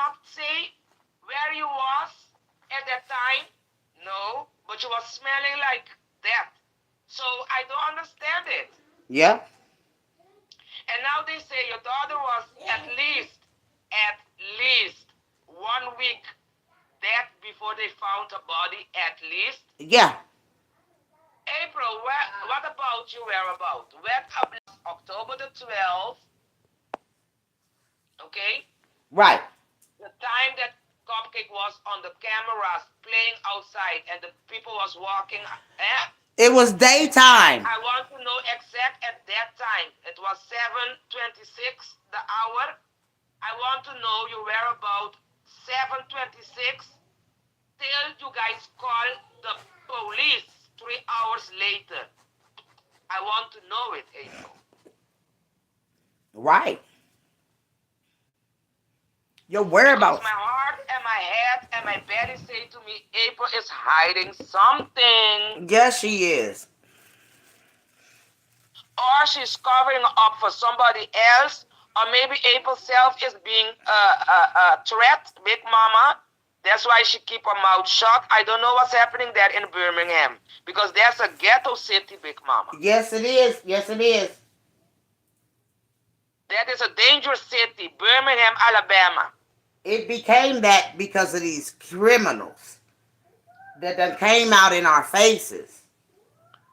not say where you was at that time? No, but you was smelling like that. So I don't understand it. Yeah. And now they say your daughter was at least 1 week dead before they found her body. At least. Yeah. April, what about your whereabouts? Where October the 12th, okay? Right. The time that Cupcake was on the cameras playing outside and the people was walking. Eh? It was daytime. I want to know exact at that time. It was 7:26 the hour. I want to know your whereabouts 7:26 till you guys call the police 3 hours later. I want to know it, April. Right. Your Because my whereabouts. heart and my head and my belly say to me, April is hiding something. Yes, she is. Or she's covering up for somebody else. Or maybe April self is being a threat, Big Mama. That's why she keep her mouth shut. I don't know what's happening there in Birmingham. Because there's a ghetto city, Big Mama. Yes, it is. Yes, it is. That is a dangerous city, Birmingham, Alabama. It became that because of these criminals that came out in our faces.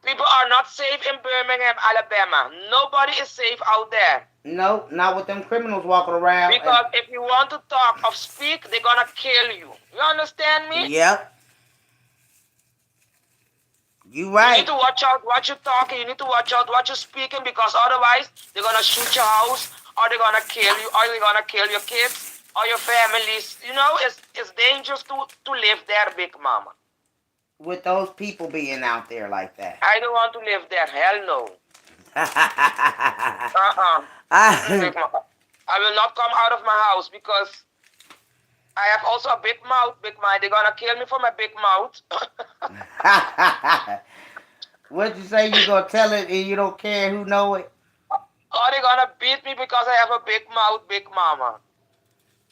People are not safe in Birmingham, Alabama. Nobody is safe out there. No, not with them criminals walking around. Because if you want to talk or speak, they're gonna kill you. You understand me? Yep. You You need right. to watch out what you're talking. You need to watch out what you're speaking because otherwise they're gonna shoot your house or they're gonna kill you or they're gonna kill your kids or your families. You know, it's dangerous to live there, Big Mama. With those people being out there like that. I don't want to live there. Hell no. Big Mama. I will not come out of my house because I have also a big mouth, big mind. They're gonna kill me for my big mouth. What you say? You gonna tell it and you don't care who know it? Or they're gonna beat me because I have a big mouth, Big Mama.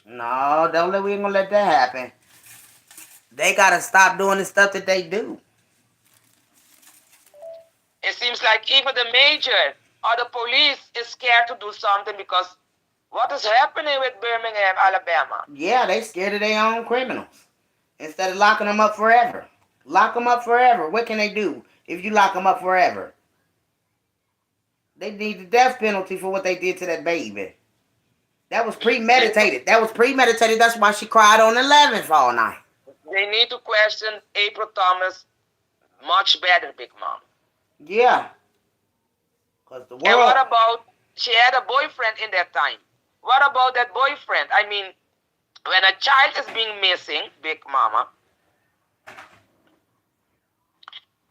No, don't let we ain't gonna let that happen. They gotta stop doing the stuff that they do. It seems like even the major or the police is scared to do something because what is happening with Birmingham, Alabama? Yeah, they scared of their own criminals. Instead of locking them up forever. Lock them up forever. What can they do if you lock them up forever? They need the death penalty for what they did to that baby. That was They, premeditated. That was premeditated. That's why she cried on the 11th all night. they need to question April Thomas much better, Big Mom. Yeah. Because the And what world. about she had a boyfriend in that time? What about that boyfriend? I mean, when a child is being missing, Big Mama,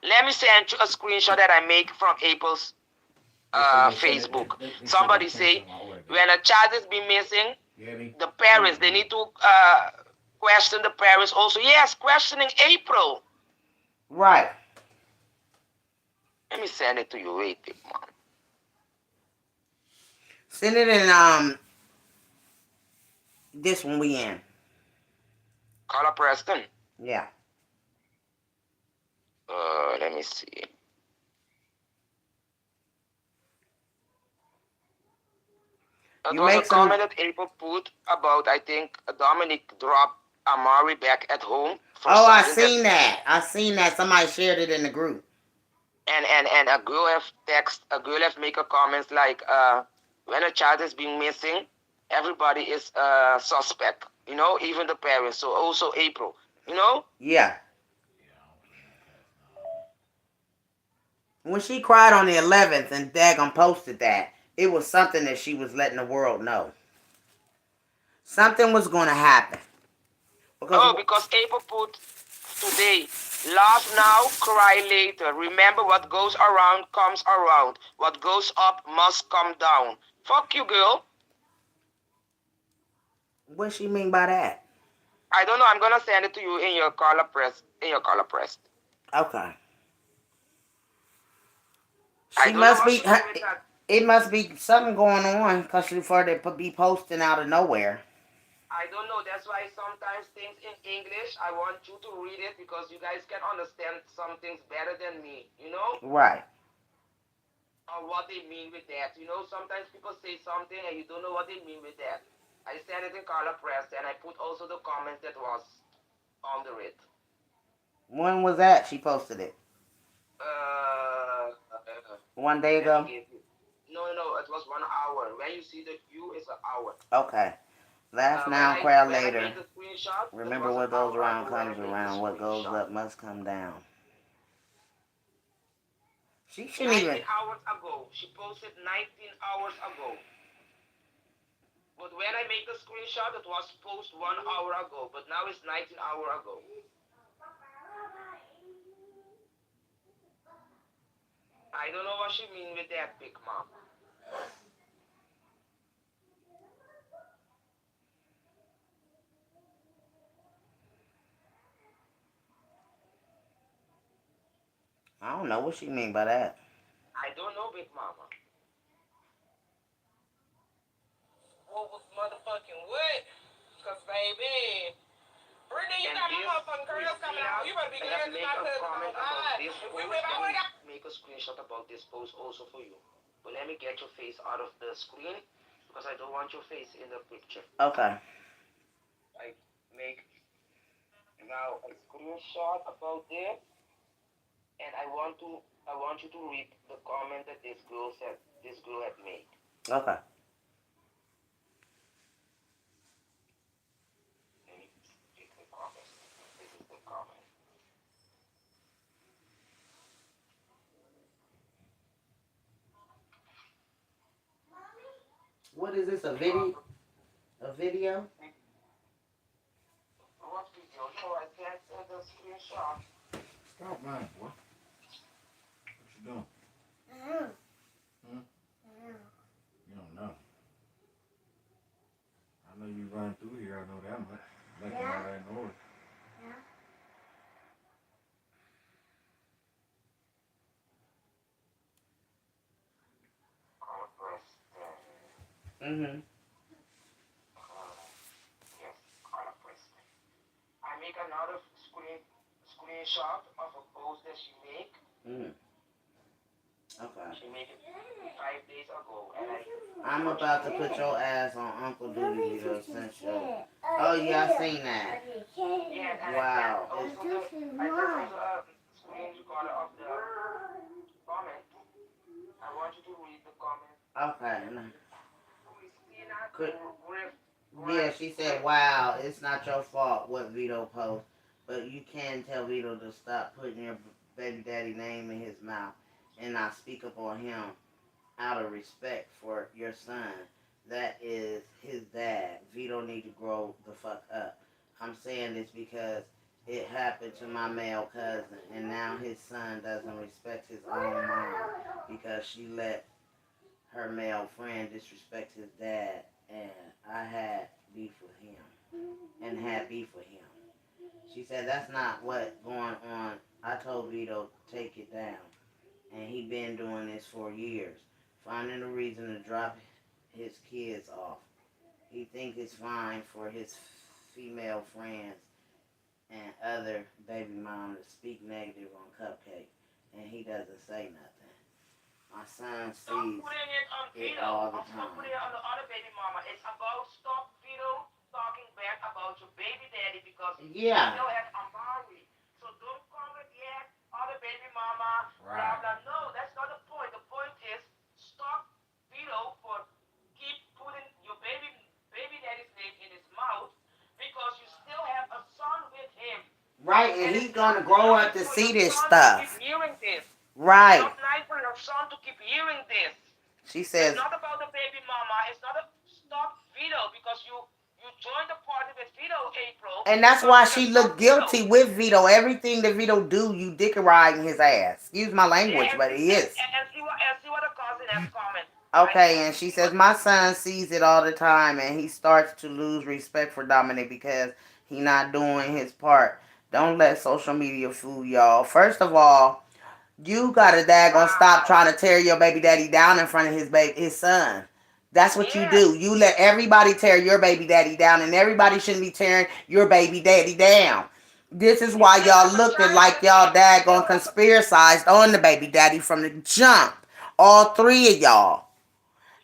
let me send you a screenshot that I make from April's Facebook. Somebody say when a child is being missing, the parents they need to question the parents also. Yes, questioning April. Right. Let me send it to you. Wait, Big Mom. Send it in this one we in. Carla Preston. Yeah. Let me see. It You was a make some. comment that April put about I think Dominic dropped Amari back at home for Oh, I something seen that. I seen that. Somebody shared it in the group. and a girl have make a comments like when a child is being missing, everybody is suspect. You know, even the parents. So also April. You know, Yeah. When she cried on the 11th and Dagon posted that, it was something that she was letting the world know. Something was going to happen. Because, oh, because April put today. Laugh now, cry later. Remember what goes around comes around. What goes up must come down. Fuck you, girl. what she mean by that? I don't know. I'm gonna send it to you in your color press. In your color press. Okay. I She don't know must what be. to do with that. It must be something going on because for they be posting out of nowhere. I don't know. That's why sometimes things in English, I want you to read it because you guys can understand some things better than me, Right. or what they mean with that. Sometimes people say something and you don't know what they mean with that. I said it in Carla Press and I put also the comments that was under it. When was that she posted it? One day Let me ago? give you. No, no, no, it was 1 hour. When you see the U, it's an hour. Okay. Laugh When now, I cry when I made later. the screenshot, it Remember was an what goes hour around ago when I comes made the around. What goes screenshot. up must come down. She shouldn't even. 19 hours ago. She posted 19 hours ago. But when I make the screenshot, it was post 1 hour ago. But now it's 19 hour ago. I don't know what she mean with that, Big Mom. I don't know what she mean by that. I don't know, Big Mama. What was motherfucking what? Cause baby, Brittany, you And got my this motherfucking girls coming out. You better be I good have to make my a cousin. comment Oh about God, this if post. we if I Let would me have got. make a screenshot about this post also for you. But let me get your face out of the screen because I don't want your face in the picture. Okay. I make now a screenshot about this, and I want you to read the comment that this girl had made. Okay. Let me read the comment. This is the comment. What is this? A video? A video? What video? No, I can't send a screenshot. Stop lying, boy. What you doing? Hmm? You don't know. I know you run through here. I know that much. Making all that noise. Color Preston. Mm-hmm. Yes, Carla Preston. I make another screenshot of a post that she make. Mm. Okay. She made it 5 days ago, and I'm about to put your ass on Uncle Duty video since you. Oh yeah, I seen that. yeah, and Wow. I sent also a screen recorder of the comment. I want you to read the comment. Okay. Christina Could, Griff. yeah, she said, "Wow, it's not your fault what Vito post, but you can tell Vito to stop putting your baby daddy name in his mouth and not speak up on him out of respect for your son. That is his dad. Vito need to grow the fuck up. I'm saying this because it happened to my male cousin, and now his son doesn't respect his own mom because she let her male friend disrespect his dad, and I had beef with him, and had beef with him." She said, "That's not what going on. I told Vito take it down, and he been doing this for years, finding a reason to drop his kids off. He think it's fine for his female friends and other baby mom to speak negative on Cupcake, and he doesn't say nothing. My son Stop sees putting it on it Vito. all the Or stop time." putting it on the other baby mama. It's about stop Vito talking bad about your baby daddy because you Yeah. still have Amari. So don't comment yet, other baby mama, blah Right. blah. No, that's not the point. The point is stop Vito for keep putting your baby daddy's name in his mouth because you still have a son with him. Right, And and it's he's not gonna grow up nice to for your see this son to keep stuff. hearing this. It's Right. not nice for your son to keep hearing this. She It's says, not about the baby mama. It's not a stop Vito because you joined the party with Vito, April, and that's because why you can she stop looked Vito. guilty with Vito. Everything that Vito do, you dick riding his ass. Excuse my language, Yeah, but he is. and see what the cousin has comment. I Okay, and she see says, what my son sees it all the time, and he starts to lose respect for Dominic because he not doing his part. Don't let social media fool y'all. First of all, you gotta daggone stop wow. trying to tear your baby daddy down in front of his son. That's what you Yes. do. You let everybody tear your baby daddy down, and everybody shouldn't be tearing your baby daddy down. This is You why still y'all have a looking child like with him. y'all daggone conspiracized on the baby daddy from the jump. All three of y'all.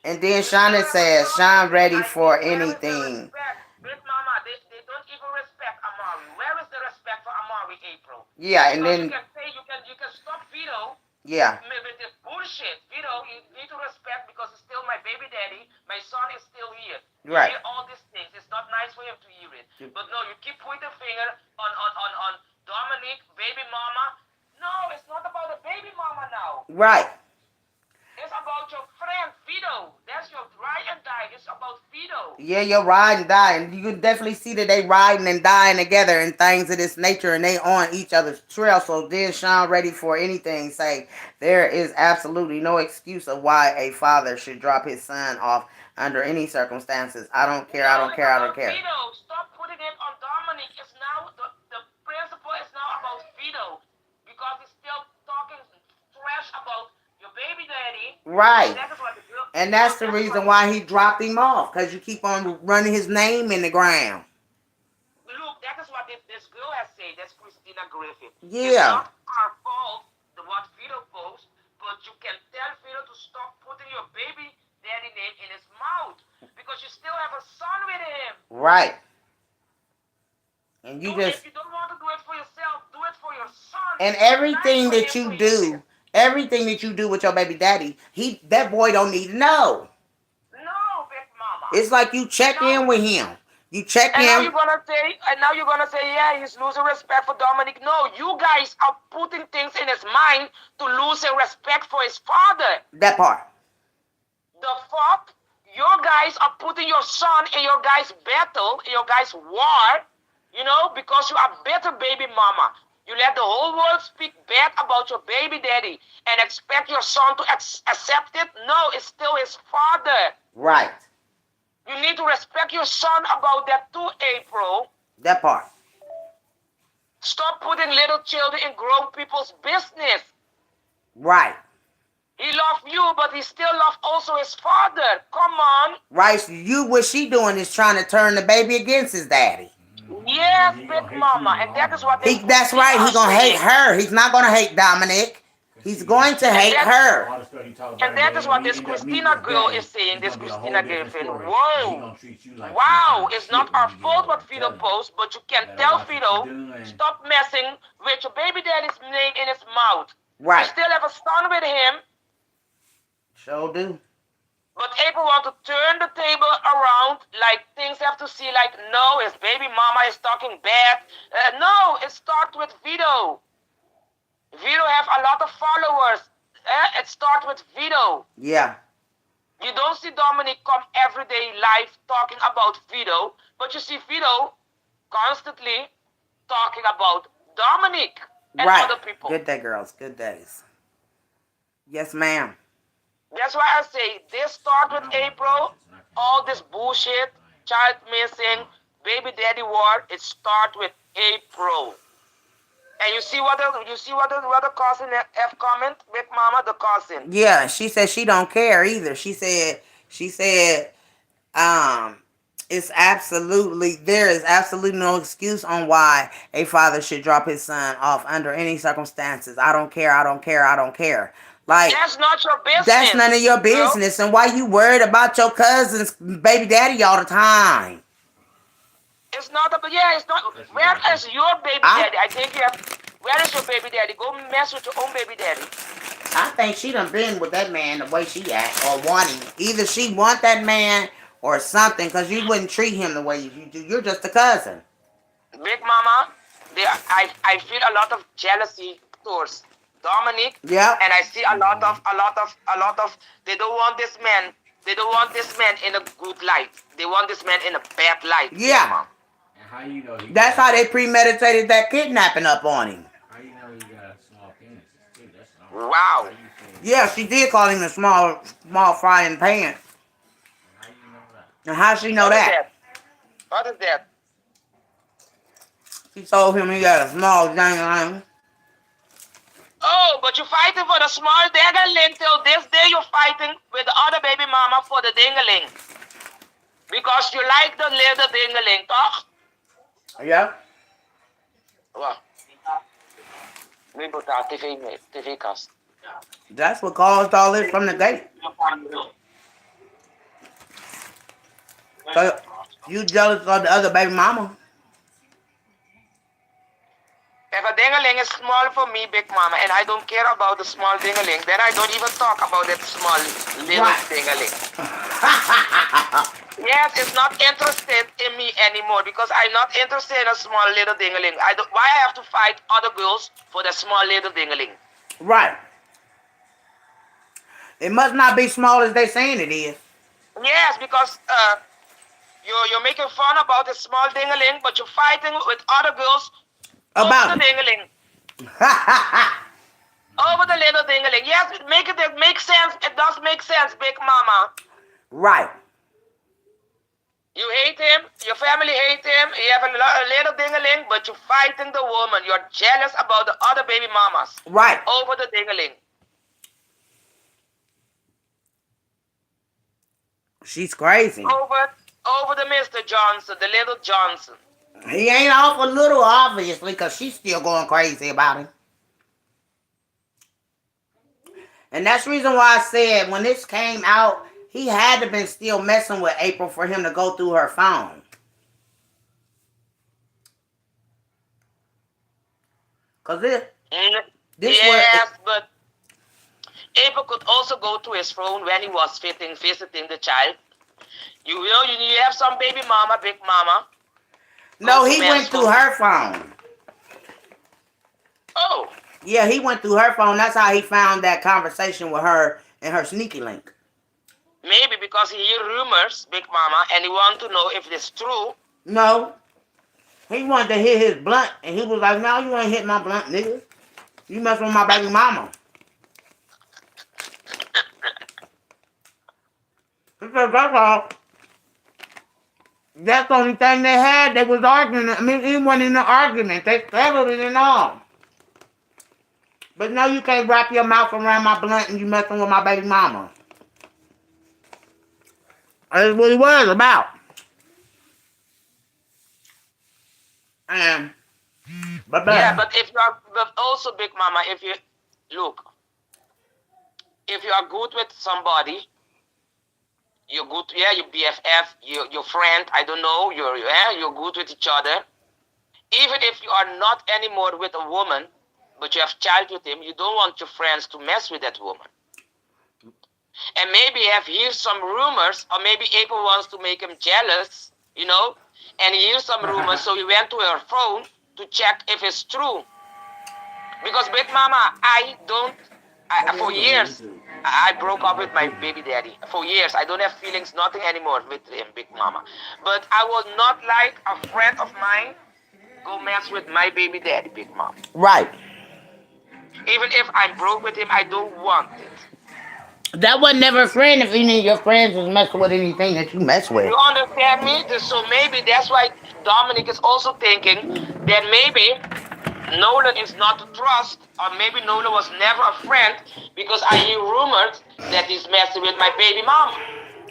And then You still Shauna have a says, son with Sean him. ready I mean, for where is the anything. respect? Big Mama, they don't even respect Amari. Where is the respect for Amari, April? Yeah, and Because you then, can say you can stop Vito yeah, with this bullshit. Vito, you need to respect because he's still my baby daddy. My son is still here. He right. hear all these things. It's not nice for him to hear it. But no, you keep pointing the finger on Dominic, baby mama. No, it's not about the baby mama now. Right. It's about your friend Vito. That's your ride and die. It's about Vito. Yeah, you're riding and dying. You can definitely see that they riding and dying together and things of this nature, and they on each other's trail. So then Sean ready for anything say there is absolutely no excuse of why a father should drop his son off under any circumstances. I don't care, I No, don't it's care, I don't about care. Vito. Stop putting it on Dominic. It's now the principle is now about Vito because he's still talking trash about your baby daddy, and Right. that is what the girl. And So that's the that is reason what. why he dropped him off, because you keep on running his name in the ground. Look, that is what this girl has said. That's Christina Griffin. It's Yeah. not our fault what Vito posts, but you can tell Vito to stop putting your baby daddy name in his mouth because you still have a son with him. Right. And Do you just, if you don't want to do it for yourself, do it for your son. and It's nice everything for that him you to hear do, this. everything that you do with your baby daddy, that boy don't need to know. No, big mama. It's like you And check now, in with him. You check and now in. you're gonna say, yeah, he's losing respect for Dominic. No, you guys are putting things in his mind to lose his respect for his father. That part. The fuck? You guys are putting your son in your guys' battle, in your guys' war, because you are better baby mama. You let the whole world speak bad about your baby daddy and expect your son to accept it? No, it's still his father. Right. You need to respect your son about that too, April. That part. Stop putting little children in grown people's business. Right. He loved you, but he still loved also his father. Come on. Right. So what she doing is trying to turn the baby against his daddy. Yes, He big gonna hate you mama. in the And that long is what run. this That's right. Christina He is gonna hate saying. her. He's not gonna hate Dominic. He's going to And hate that her. All the stuff he talk about and him, that is when what he this end up meeting Christina his girl daddy, is saying, it's this gonna be a whole Christina different Griffin. story. And he Whoa. gonna treat you like some Wow. kind of It's shit not when our you get fault older. what I'm Fido telling you. posts, but you can Better tell watch what Fido, you doing. stop messing with your baby daddy's name in his mouth. You Right. still have a son with him, Sure do. but April want to turn the table around, like things have to see, like, no, his baby mama is talking bad. No, it starts with Vito. Vito have a lot of followers. It starts with Vito. Yeah. You don't see Dominic come everyday live talking about Vito, but you see Vito constantly talking about Dominic and Right. other people. Good day, girls. Good days. Yes, ma'am. That's why I say this start with April, all this bullshit, child missing, baby daddy war, it start with April. And you see what the cousin F comment, Big Mama, the cousin. Yeah, she said she don't care either. She said, um, there is absolutely no excuse on why a father should drop his son off under any circumstances. I don't care, I don't care, I don't care. Like, That's not your business. that's none of your girl. business. And why you worried about your cousin's baby daddy all the time? It's not about, yeah, it's not. Where is your baby daddy? I think you have. Where is your baby daddy? Go mess with your own baby daddy. I think she done been with that man the way she act or wanting. Either she want that man or something, because you wouldn't treat him the way you do. You're just a cousin. Big Mama, I feel a lot of jealousy towards Dominic. Yep. And I see a lot of. They don't want this man. They don't want this man in a good light. They want this man in a bad light. Yeah. Big Mama. And how you know he That's how they premeditated that kidnapping up on him. How you know he got a small penis? Too? That's not Wow. Yeah, she did call him a small frying pan. How you know that? And how she know What is that? What is that? She told him he got a small dang. Oh, but you're fighting for the small dingaling till this day. You're fighting with the other baby mama for the dingaling because you like the little dingaling, toch? Yeah. Wow. We put our TV cast. That's what caused all this from the gate. So you jealous of the other baby mama? If a dingaling is small for me, big mama, and I don't care about the small dingaling, then I don't even talk about that small little Right. dingaling. Yes, it's not interested in me anymore because I'm not interested in a small little dingaling. Why I have to fight other girls for the small little dingaling? Right. It must not be small as they saying it is. Yes, because you're making fun about the small dingaling, but you're fighting with other girls over About the dingaling. Over the little dingaling. Yes, it makes sense. It does make sense, big mama. Right. You hate him, your family hate him, you have a little dingaling, but you're fighting the woman. You're jealous about the other baby mamas. Right. Over the dingaling. She's crazy. Over the Mr. Johnson, the little Johnson. He ain't awful little, obviously, because she's still going crazy about him. And that's the reason why I said when this came out, he had to been still messing with April for him to go through her phone. Because this yes, but April could also go to his phone when he was visiting the child. You have some baby mama, big mama. No, he went through her phone. Oh. Yeah, he went through her phone. That's how he found that conversation with her and her sneaky link. Maybe because he hear rumors, big mama, and he want to know if it's true. No. He wanted to hit his blunt, and he was like, no, you ain't hit my blunt, nigga. You messing with my baby mama. He said, that's all. That's the only thing they had. They was arguing. I mean, it wasn't in an argument. They settled it and all. But no, you can't wrap your mouth around my blunt and you messing with my baby mama. That's what it was about. But yeah, but if you are, but also big mama, if you look, if you are good with somebody, you're good. Yeah, your BFF, your friend. I don't know. You're good with each other. Even if you are not anymore with a woman, but you have child with him, you don't want your friends to mess with that woman. And maybe you have heard some rumors, or maybe April wants to make him jealous, and he hears some rumors, so he went to her phone to check if it's true. Because big mama, for years, I broke up with my baby daddy. For years, I don't have feelings, nothing anymore with him, big mama. But I was not like a friend of mine go mess with my baby daddy, big mama. Right. Even if I'm broke with him, I don't want it. That was never a friend if any of your friends was messing with anything that you mess with. You understand me? So maybe that's why Dominic is also thinking that maybe Nolan is not to trust, or maybe Nolan was never a friend because I hear rumors that he's messing with my baby mama.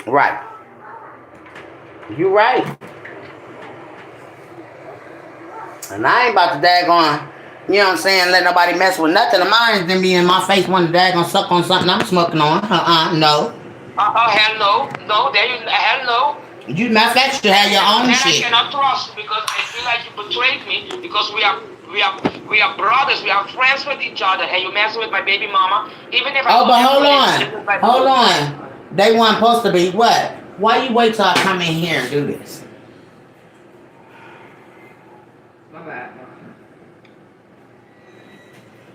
Right. You right. And I ain't about to daggone, you know what I'm saying, let nobody mess with nothing of mine than be in my face when the daggone suck on something I'm smoking on. No. Hell no. No, hell no. You, matter of fact, you have your own then shit. I cannot trust because I feel like you betrayed me because we are brothers, we are friends with each other, and you messing with my baby mama. Even if but hold on. They weren't supposed to be what? Why you wait till I come in here and do this? My bad.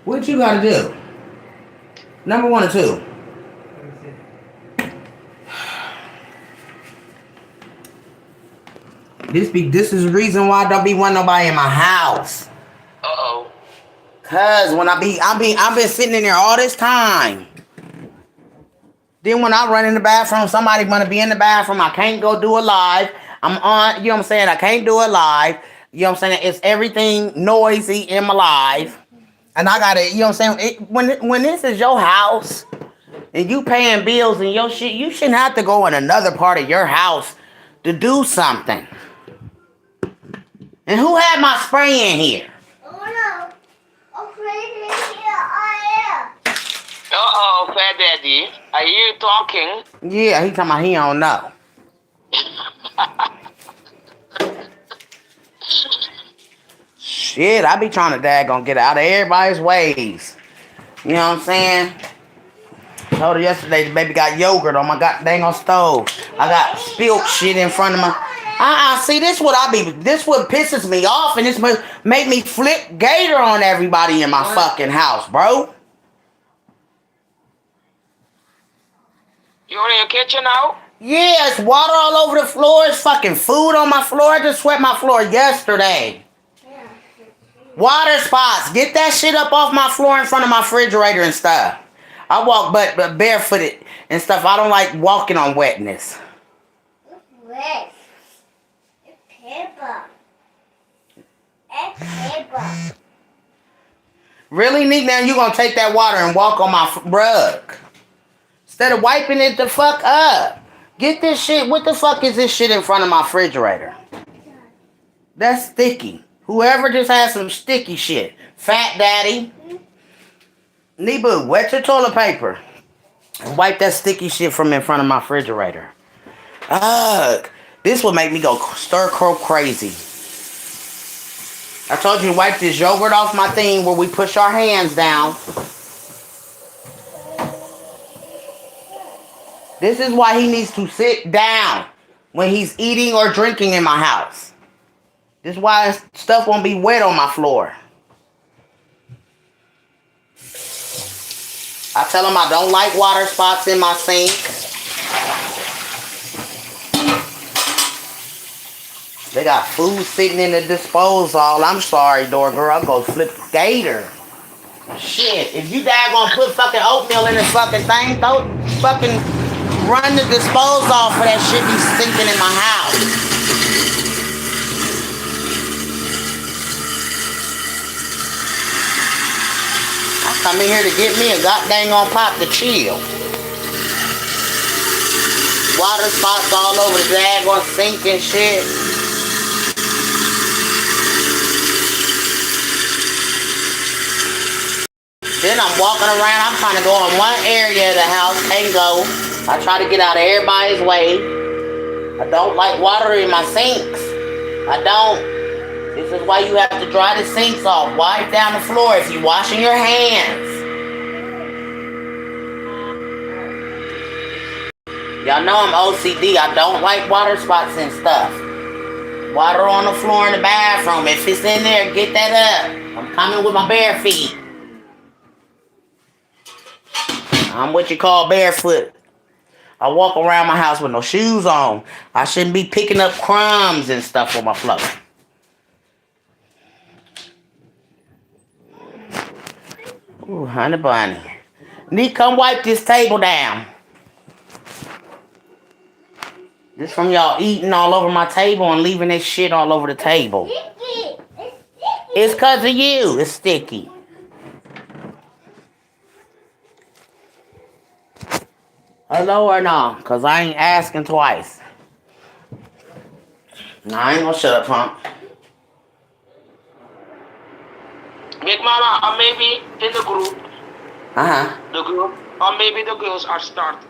What you gotta do? Number 1 or 2? This is the reason why I don't be wanting nobody in my house. Uh-oh. Cause when I've been sitting in there all this time. Then when I run in the bathroom, somebody wanna be in the bathroom, I can't go do a live. I'm on, you know what I'm saying? I can't do a live. You know what I'm saying? It's everything noisy in my live. And I gotta, you know what I'm saying? When this is your house and you paying bills and your shit, you shouldn't have to go in another part of your house to do something. And who had my spray in here? Oh no. Okay, here I am. Uh-oh, Fat Daddy. Are you talking? Yeah, he talking about he don't know. Shit, I be trying to daggone get out of everybody's ways. You know what I'm saying? Told her yesterday the baby got yogurt on my dang on stove. I got spilled shit in front of my. See, this what pisses me off, and this make me flip gator on everybody in my fucking house, bro. You're in your kitchen now? Yeah, it's water all over the floor. It's fucking food on my floor. I just swept my floor yesterday. Water spots. Get that shit up off my floor in front of my refrigerator and stuff. I walk but barefooted and stuff. I don't like walking on wetness. It's wet. It's paper. It's paper. Really, Nick? Now you gonna take that water and walk on my rug instead of wiping it the fuck up? Get this shit. What the fuck is this shit in front of my refrigerator? That's sticky. Whoever just has some sticky shit. Fat Daddy. Nebu, wet your toilet paper. And wipe that sticky shit from in front of my refrigerator. Ugh. This will make me go stir-crow crazy. I told you to wipe this yogurt off my thing where we push our hands down. This is why he needs to sit down when he's eating or drinking in my house. This is why stuff won't be wet on my floor. I tell him I don't like water spots in my sink. They got food sitting in the disposal. I'm sorry, door girl. I'll go flip the gator. Shit, if you daggone put fucking oatmeal in this fucking thing, don't fucking run the disposal for that shit be stinking in my house. Come in here to get me a goddamn on pop to chill. Water spots all over the daggone sink and shit. Then I'm walking around, I'm trying to go in one area of the house, can't go. I try to get out of everybody's way. I don't like water in my sinks. I don't. This is why you have to dry the sinks off. Wipe down the floor if you're washing your hands. Y'all know I'm OCD. I don't like water spots and stuff. Water on the floor in the bathroom. If it's in there, get that up. I'm coming with my bare feet. I'm what you call barefoot. I walk around my house with no shoes on. I shouldn't be picking up crumbs and stuff on my floor. Ooh, honey bunny. Need come wipe this table down. This from y'all eating all over my table and leaving this shit all over the table. Sticky. It's cause of you. It's sticky. Hello or no? Cause I ain't asking twice. No, I ain't gonna shut up, punk. Big Mama, or maybe in the group, the group, or maybe the girls are start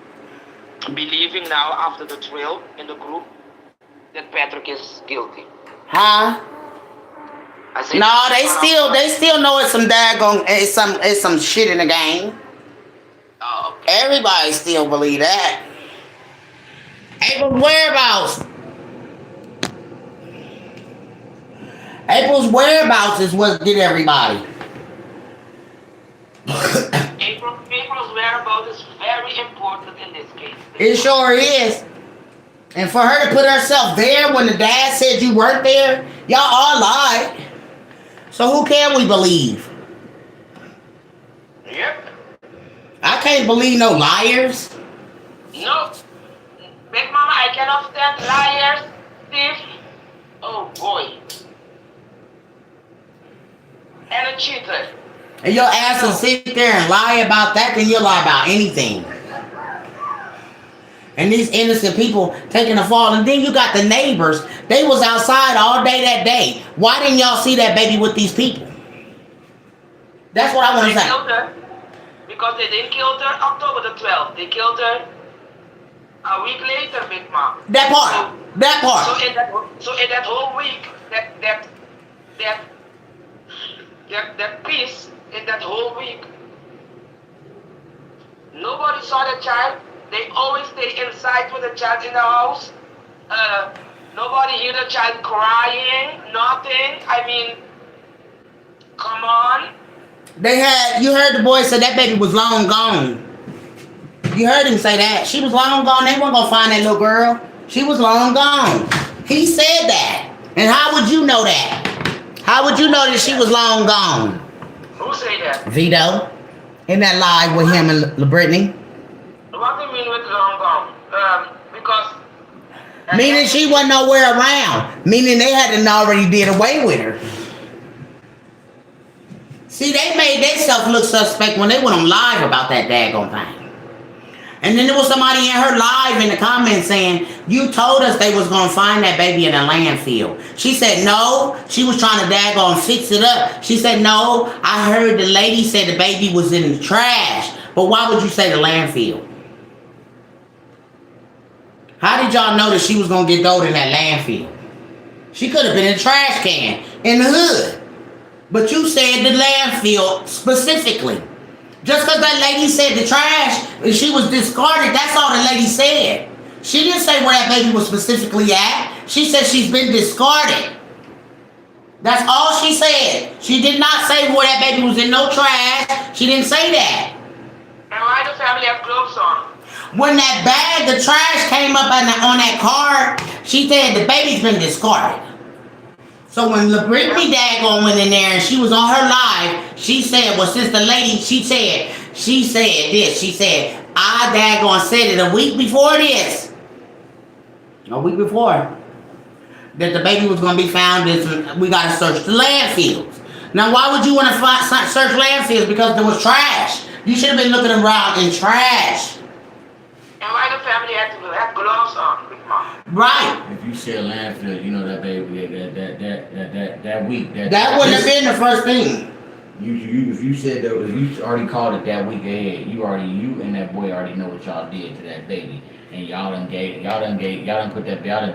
believing now after the drill in the group that Patrick is guilty. Huh? I said, No, they still know it's some daggone, it's some shit in the game. Oh, okay. Everybody still believe that. April's whereabouts. April's whereabouts is what did everybody. April's whereabouts is very important in this case. It sure is. And for her to put herself there when the dad said you weren't there, y'all all lied. So who can we believe? Yep. I can't believe no liars. No. Big Mama, I cannot stand liars, thieves. Oh boy. And a cheater. And your ass will sit there and lie about that, then you'll lie about anything. And these innocent people taking the fall. And then you got the neighbors. They was outside all day that day. Why didn't y'all see that baby with these people? That's what I want They to say. killed her because they didn't kill her October the 12th. They killed her a week later, Big Mom. That part. That part. So in that whole week, that piece in that whole week, nobody saw the child. They always stay inside with the child in the house. Nobody hear the child crying, nothing. I mean, come on. You heard the boy say that baby was long gone. You heard him say that. She was long gone. They weren't going to find that little girl. She was long gone. He said that. And how would you know that? How would you know that she was long gone? Who say that? Vito. In that live with him and Brittany. What do you mean with long gone? Because... Meaning she wasn't nowhere around. Meaning they hadn't already did away with her. See, they made themselves look suspect when they went on live about that daggone thing. And then there was somebody in her live in the comments saying, you told us they was going to find that baby in a landfill. She said, no. She was trying to daggone fix it up. She said, no. I heard the lady said the baby was in the trash. But why would you say the landfill? How did y'all know that she was going to get thrown in that landfill? She could have been in a trash can in the hood. But you said the landfill specifically. Just because that lady said the trash and she was discarded, that's all the lady said. She didn't say where that baby was specifically at. She said she's been discarded. That's all she said. She did not say where that baby was in no trash. She didn't say that. And why the family have gloves on? When that bag, the trash came up on that card, she said the baby's been discarded. So when Brittany daggone went in there and she was on her live, she said, well, since the lady, she said this. She said, I daggone said it a week before this. A week before. That the baby was going to be found. We got to search the landfills. Now, why would you want to search landfills? Because there was trash. You should have been looking around in trash. And why the family had to have gloves on, Big Mom? Right. If you said landfill, you know that baby that week. That wouldn't have been the first thing. If you said that, if you already called it that week ahead, you and that boy already know what y'all did to that baby, and y'all done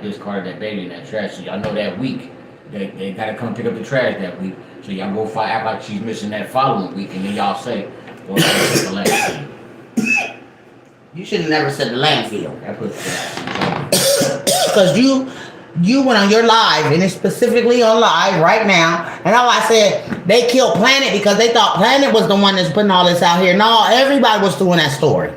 discarded that baby in that trash. So y'all know that week they gotta come pick up the trash that week. So y'all go act like she's missing that following week, and then y'all say, well, that's the landfill. You should have never said the landfill. That puts Because you went on your live, and it's specifically on live right now, and all I said, they killed Planet because they thought Planet was the one that's putting all this out here. No, everybody was doing that story.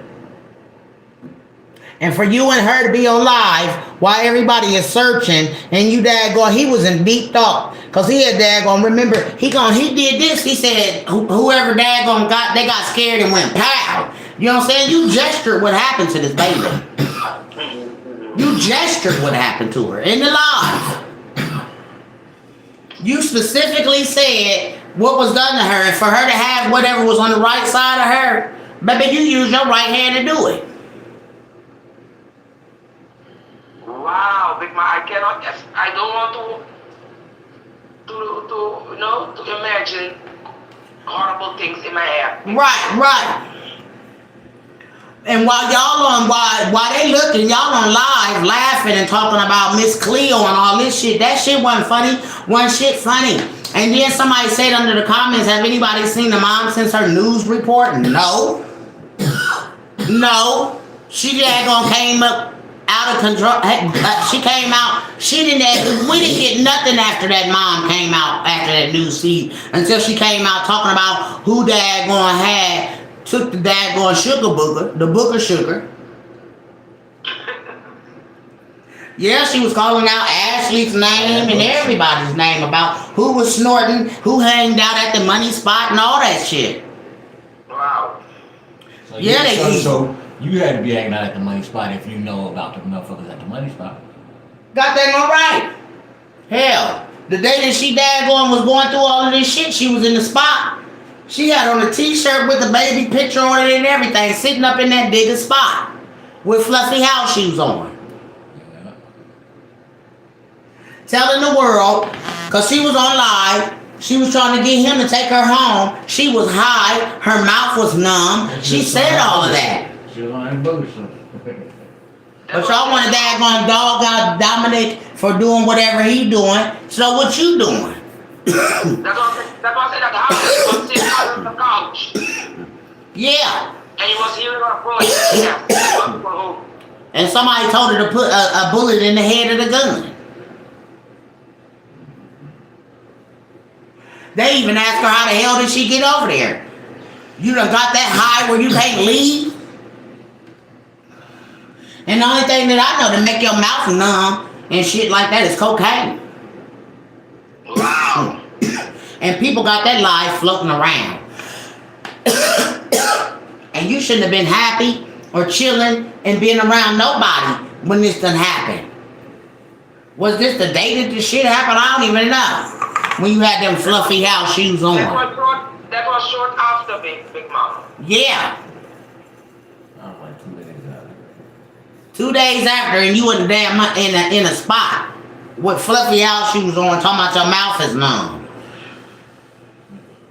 And for you and her to be on live while everybody is searching, and you daggone, he was in deep thought. Because he had daggone, remember, he did this. He said, whoever daggone they got scared and went pow. You know what I'm saying? You gestured what happened to this baby. You gestured what happened to her in the live. You specifically said what was done to her, and for her to have whatever was on the right side of her, baby, you used your right hand to do it. Wow, Big Mom, I don't want to imagine horrible things in my head. Right. And while they looking, y'all on live laughing and talking about Miss Cleo and all this shit, that shit wasn't funny. One shit funny. And then somebody said under the comments, have anybody seen the mom since her news report? No. No. She daggone came up out of control. She came out. We didn't get nothing after that mom came out after that news feed until she came out talking about who daggone took the daggone sugar booger, the booger sugar. Yeah, she was calling out Ashley's name and everybody's name about who was snorting, who hanged out at the money spot and all that shit. Wow. So yeah, so you had to be hanging out at the money spot if you know about the motherfuckers at the money spot. Got that all right. Hell, the day that she daggone was going through all of this shit, she was in the spot. She had on a t-shirt with the baby picture on it and everything, sitting up in that bigger spot with fluffy house shoes on. Yeah. Telling the world, because she was on live, she was trying to get him to take her home. She was high, her mouth was numb. She said all of that. She was on that booty. But y'all want to daggone dog out Dominic for doing whatever he doing. So what you doing? That was in the house. He was sitting on the couch. Yeah. And he was hearing her voice. Yeah. He was home. And somebody told her to put a bullet in the head of the gun. They even asked her how the hell did she get over there. You done got that high where you can't leave? And the only thing that I know to make your mouth numb and shit like that is cocaine. Wow. And people got that lie floating around. And you shouldn't have been happy or chilling and being around nobody when this done happened. Was this the day that this shit happened? I don't even know. When you had them fluffy house shoes on. That was short after Big Mama. Yeah. I was like 2 days after. 2 days after, and you in the damn in a spot with fluffy house shoes on, talking about your mouth is numb.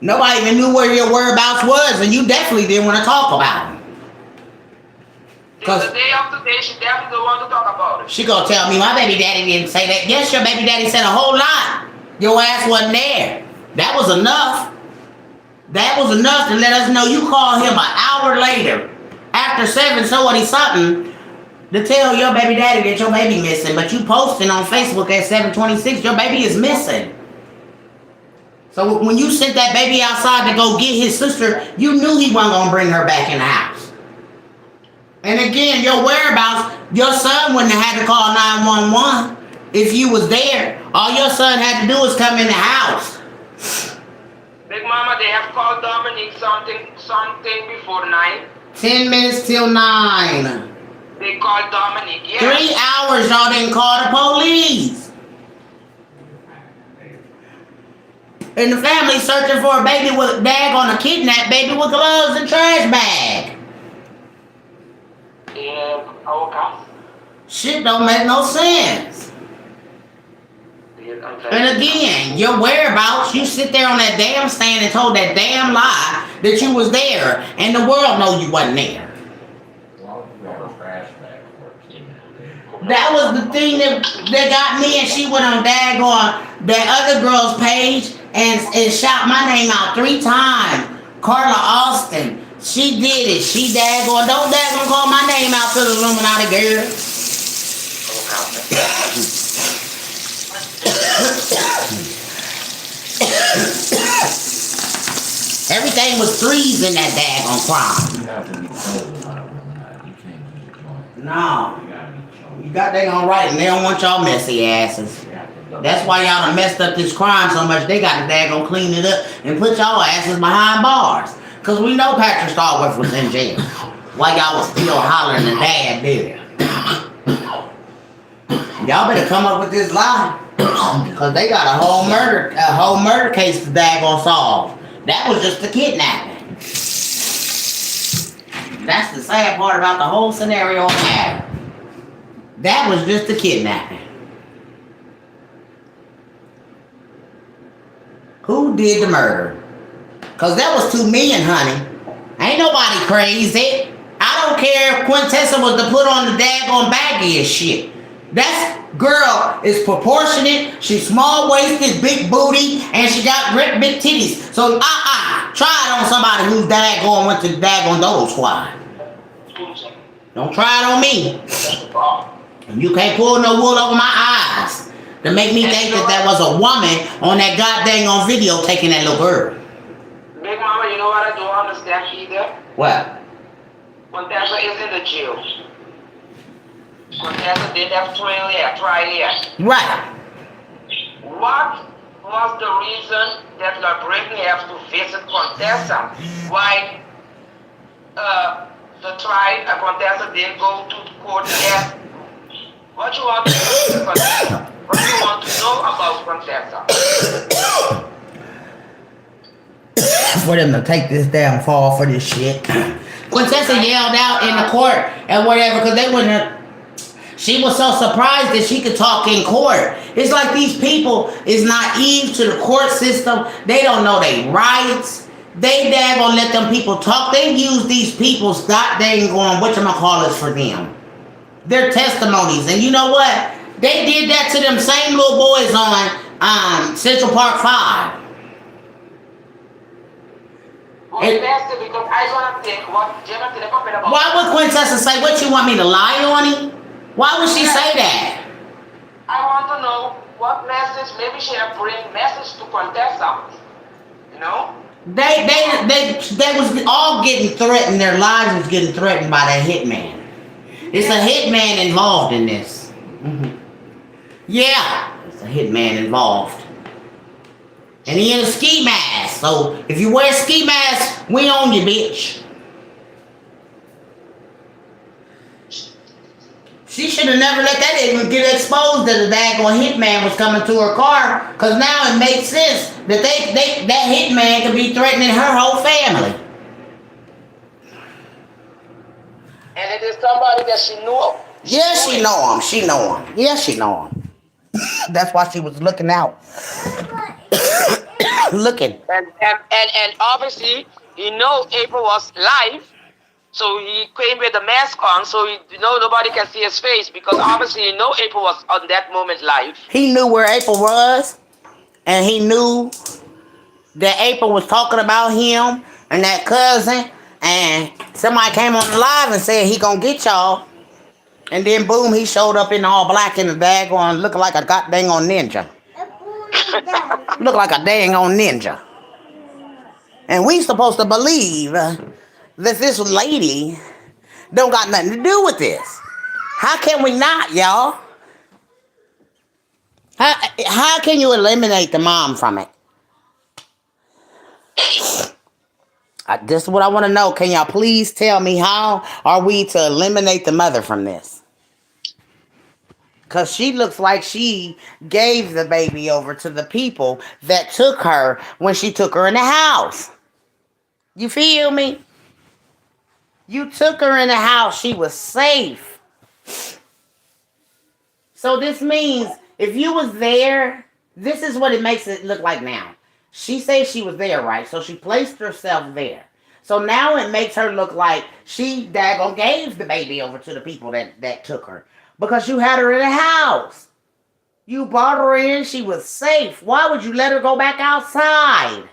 Nobody even knew where your whereabouts was, and you definitely didn't want to talk about them. The day after day, she definitely don't want to talk about it. She gonna tell me my baby daddy didn't say that. Yes, your baby daddy said a whole lot. Your ass wasn't there. That was enough. That was enough to let us know you called him an hour later, after 7 something, to tell your baby daddy that your baby missing. But you posting on Facebook at 7:26, your baby is missing. So when you sent that baby outside to go get his sister, you knew he wasn't gonna bring her back in the house. And again, your whereabouts, your son wouldn't have had to call 911 if you was there. All your son had to do was come in the house. Big Mama, they have called Dominique something before 9. 10 minutes till 9. They called Dominique, yes. 3 hours y'all didn't call the police. And the family searching for a baby with daggone a kidnapped baby with gloves and trash bag. Yeah, okay. Shit don't make no sense. And again, your whereabouts, you sit there on that damn stand and told that damn lie that you was there, and the world know you wasn't there. That was the thing that got me, and she went on daggone that other girl's page and shout my name out 3 times. Carla Austin. She did it. She daggone, don't daggone call my name out to the Illuminati girl. Everything was 3s in that daggone crime. You have to be told about it. You can't be joined. No. You gotta be told. You got they on right, and they don't want y'all messy asses. That's why y'all done messed up this crime so much, they got to daggone clean it up and put y'all asses behind bars. Cause we know Patrick Starworth was in jail. While y'all was still hollering the dad there. Y'all better come up with this lie. Cause they got a whole murder case to daggone solve. That was just a kidnapping. That's the sad part about the whole scenario matter. That was just a kidnapping. Who did the murder? Cause that was $2 million, honey. Ain't nobody crazy. I don't care if Quintessa was to put on the daggone baggy and shit. That girl is proportionate. She's small-waisted, big booty, and she got great big titties. So, try it on somebody who's daggone went to the daggone Dole Squad. Don't try it on me. You can't pull no wool over my eyes to make me think that was a woman on that goddamn on video taking that little girl. Big Mama, you know what I don't understand either? What? Quintessa is in the jail. Quintessa didn't have trial yet. Right. What was the reason that La Brittany has to visit Quintessa? Why the trial Quintessa didn't go to court yet? What you want to do with Quintessa? What do you want to know about Quintessa? for them to take this damn fall for this shit. Quintessa yelled out in the court and whatever because they wouldn't have. She was so surprised that she could talk in court. It's like these people is naive to the court system. They don't know their rights. They daggone let them people talk. They use these people's god dang going whatchamacallits for them. Their testimonies. And you know what? They did that to them same little boys on Central Park 5. Because I want to think what Jenna did about. Why would Quintessa say, what you want me to lie on him? Why would she say that? I want to know what message, maybe she have bring message to Contessa. You know? They was all getting threatened. Their lives was getting threatened by that hitman. It's a hitman involved in this. Mm-hmm. Yeah, it's a hitman involved. And he in a ski mask. So if you wear a ski mask, we own you, bitch. She should have never let that even get exposed that the daggone hitman was coming to her car. Cause now it makes sense that that hitman could be threatening her whole family. And it is somebody that she knew. Yes, she know him. She know him. Yes, she know him. That's why she was looking out. Looking. And obviously, he know April was live, so he came with the mask on, so nobody can see his face because obviously he know April was on that moment live. He knew where April was, and he knew that April was talking about him and that cousin, and somebody came on the live and said he gonna get y'all, and then boom, he showed up in all black in the daggone looking like a goddamn on ninja. Look like a dang on ninja. And we supposed to believe that this lady don't got nothing to do with this. How can we not, y'all? How can you eliminate the mom from it? This is what I want to know. Can y'all please tell me how are we to eliminate the mother from this? Because she looks like she gave the baby over to the people that took her when she took her in the house. You feel me? You took her in the house. She was safe. So this means if you was there, this is what it makes it look like now. She says she was there, right? So she placed herself there. So now it makes her look like she daggone gave the baby over to the people that took her. Because you had her in the house. You brought her in. She was safe. Why would you let her go back outside?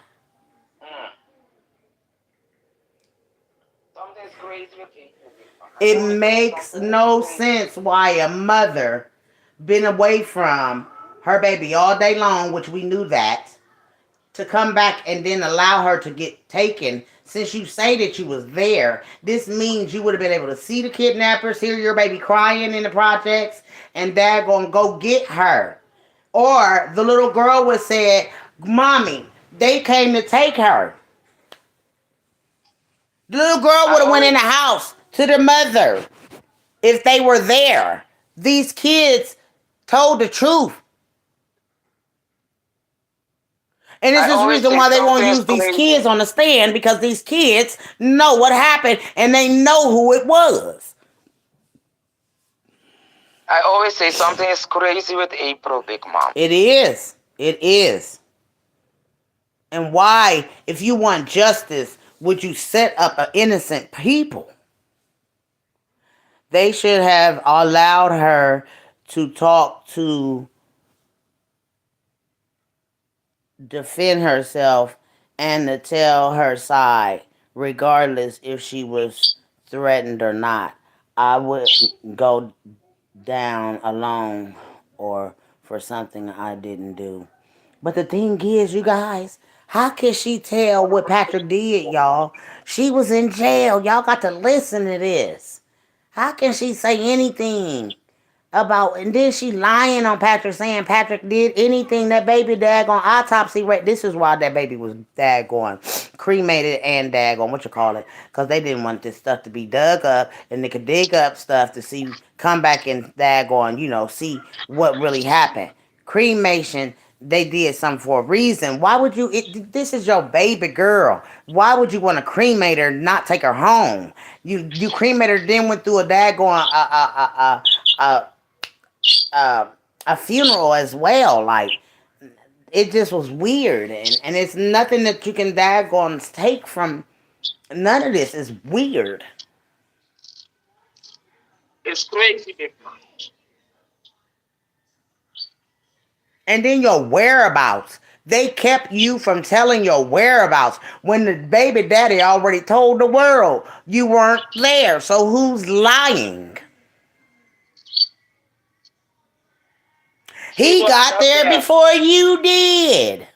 Something's crazy with you. It makes no sense why a mother been away from her baby all day long, which we knew that, to come back and then allow her to get taken. Since you say that you was there, this means you would have been able to see the kidnappers, hear your baby crying in the projects, and dad gonna go get her. Or the little girl would said, Mommy, they came to take her. The little girl would have went in the house to the mother if they were there. These kids told the truth. And this is the reason why they won't use these kids on the stand, because these kids know what happened and they know who it was. I always say something is crazy with April, Big Mom. It is. It is. And why, if you want justice, would you set up an innocent people? They should have allowed her to talk to defend herself and to tell her side, regardless if she was threatened or not. I wouldn't go down alone or for something I didn't do. But the thing is, you guys, how can she tell what Patrick did, y'all? She was in jail. Y'all got to listen to this. How can she say anything about, and then she lying on Patrick, saying Patrick did anything? That baby daggone autopsy rate. This is why that baby was daggone cremated and daggone, what you call it, because they didn't want this stuff to be dug up, and they could dig up stuff to see, come back and daggone, see what really happened. Cremation they did something for a reason. Why would you? This is your baby girl. Why would you want to cremate her, and not take her home? You cremate her, then went through a daggone a a, a funeral as well. Like it just was weird, and it's nothing that you can daggone take from. None of this is weird. It's crazy, big man. And then your whereabouts. They kept you from telling your whereabouts when the baby daddy already told the world you weren't there. So who's lying? She He was got not there there. before you did.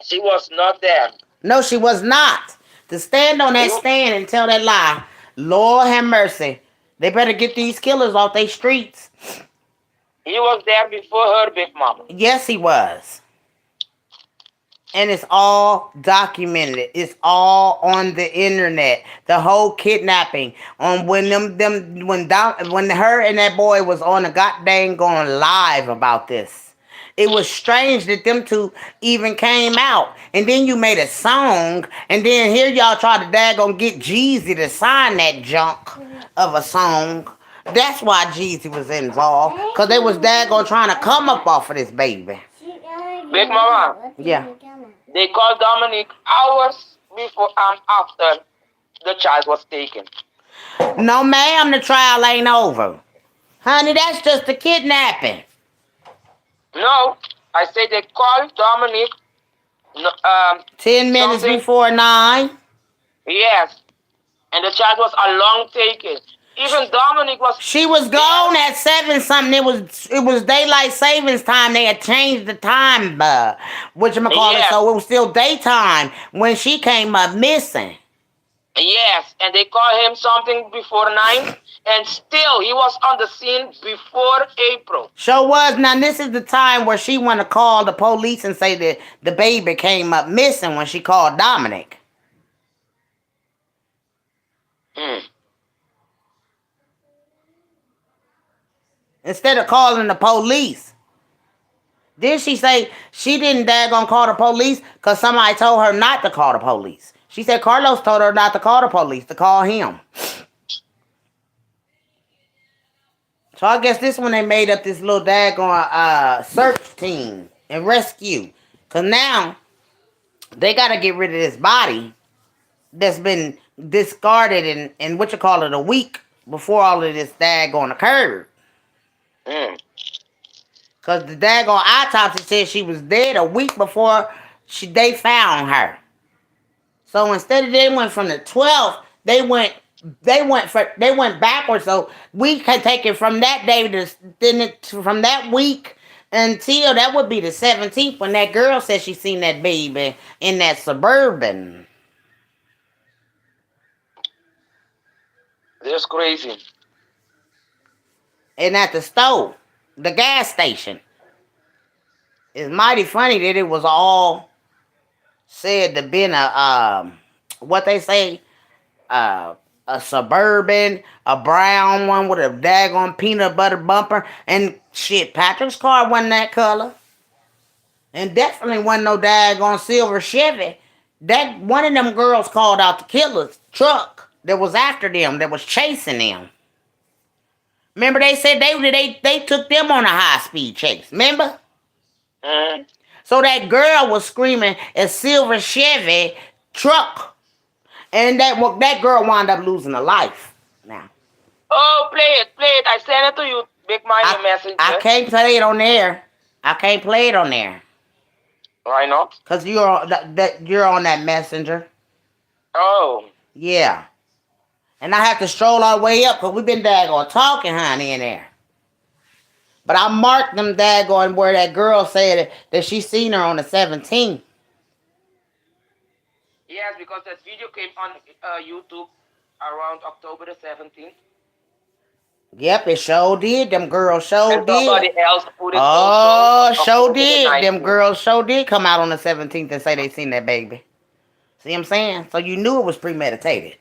She was not there. No, she was not. To stand on that You, stand and tell that lie, Lord have mercy. They better get these killers off their streets. he was there before her, big mama. Yes, he was. And it's all documented. It's all on the internet. The whole kidnapping on when when her and that boy was on the goddamn going live about this. It was strange that them two even came out. And then you made a song, and then here y'all try to daggone get Jeezy to sign that junk of a song. That's why Jeezy was involved. Because they was daggone trying to come up off of this baby. Big mama, Yeah. they called Dominic hours before and after the child was taken. No, ma'am, the trial ain't over. Honey, that's just a kidnapping. No, I say they called Dominic. 10 minutes Something. before 9. Yes, and the child was a long taken. Even Dominic was. She was gone at 7 something. It was daylight savings time. They had changed the time, whatchamacallit, Yeah. so it was still daytime when she came up missing. Yes, and they called him something before 9, and still he was on the scene before April. Sure was. Now, this is the time where she want to call the police and say that the baby came up missing when she called Dominic. Hmm. Instead of calling the police. Then she say she didn't daggone call the police because somebody told her not to call the police. She said Carlos told her not to call the police, to call him. So I guess this one they made up this little daggone search team and rescue. Because now they got to get rid of this body that's been discarded in a week before all of this daggone occurred. Hmm. Because the daggone autopsy said she was dead a week before they found her. So instead of they went from the 12th, they went backwards. So we can take it from that day from that week until that would be the 17th when that girl said she seen that baby in that Suburban. That's crazy. And at the stove, the gas station. It's mighty funny that it was all said to been what they say, a Suburban, a brown one with a daggone peanut butter bumper, and shit, Patrick's car wasn't that color. And definitely wasn't no daggone silver Chevy. That one of them girls called out the killer's truck that was after them, that was chasing them. Remember they said they took them on a high-speed chase, remember? Hmm. So that girl was screaming a silver Chevy truck. And that girl wound up losing her life. Now, Oh, play it. I sent it to you, Big Mike, messenger. I can't play it on there. I can't play it on there. Why not? Because you're on that messenger. Oh. Yeah. And I have to stroll our way up because we've been daggone talking, honey, in there. But I marked them daggone where that girl said that she seen her on the 17th. Yes, because that video came on YouTube around October the 17th. Yep, it sure did. Them girls sure And somebody did. else put it Oh, also sure October the did. Them 19th. girls sure did come out on the 17th and say they seen that baby. See what I'm saying? So you knew it was premeditated.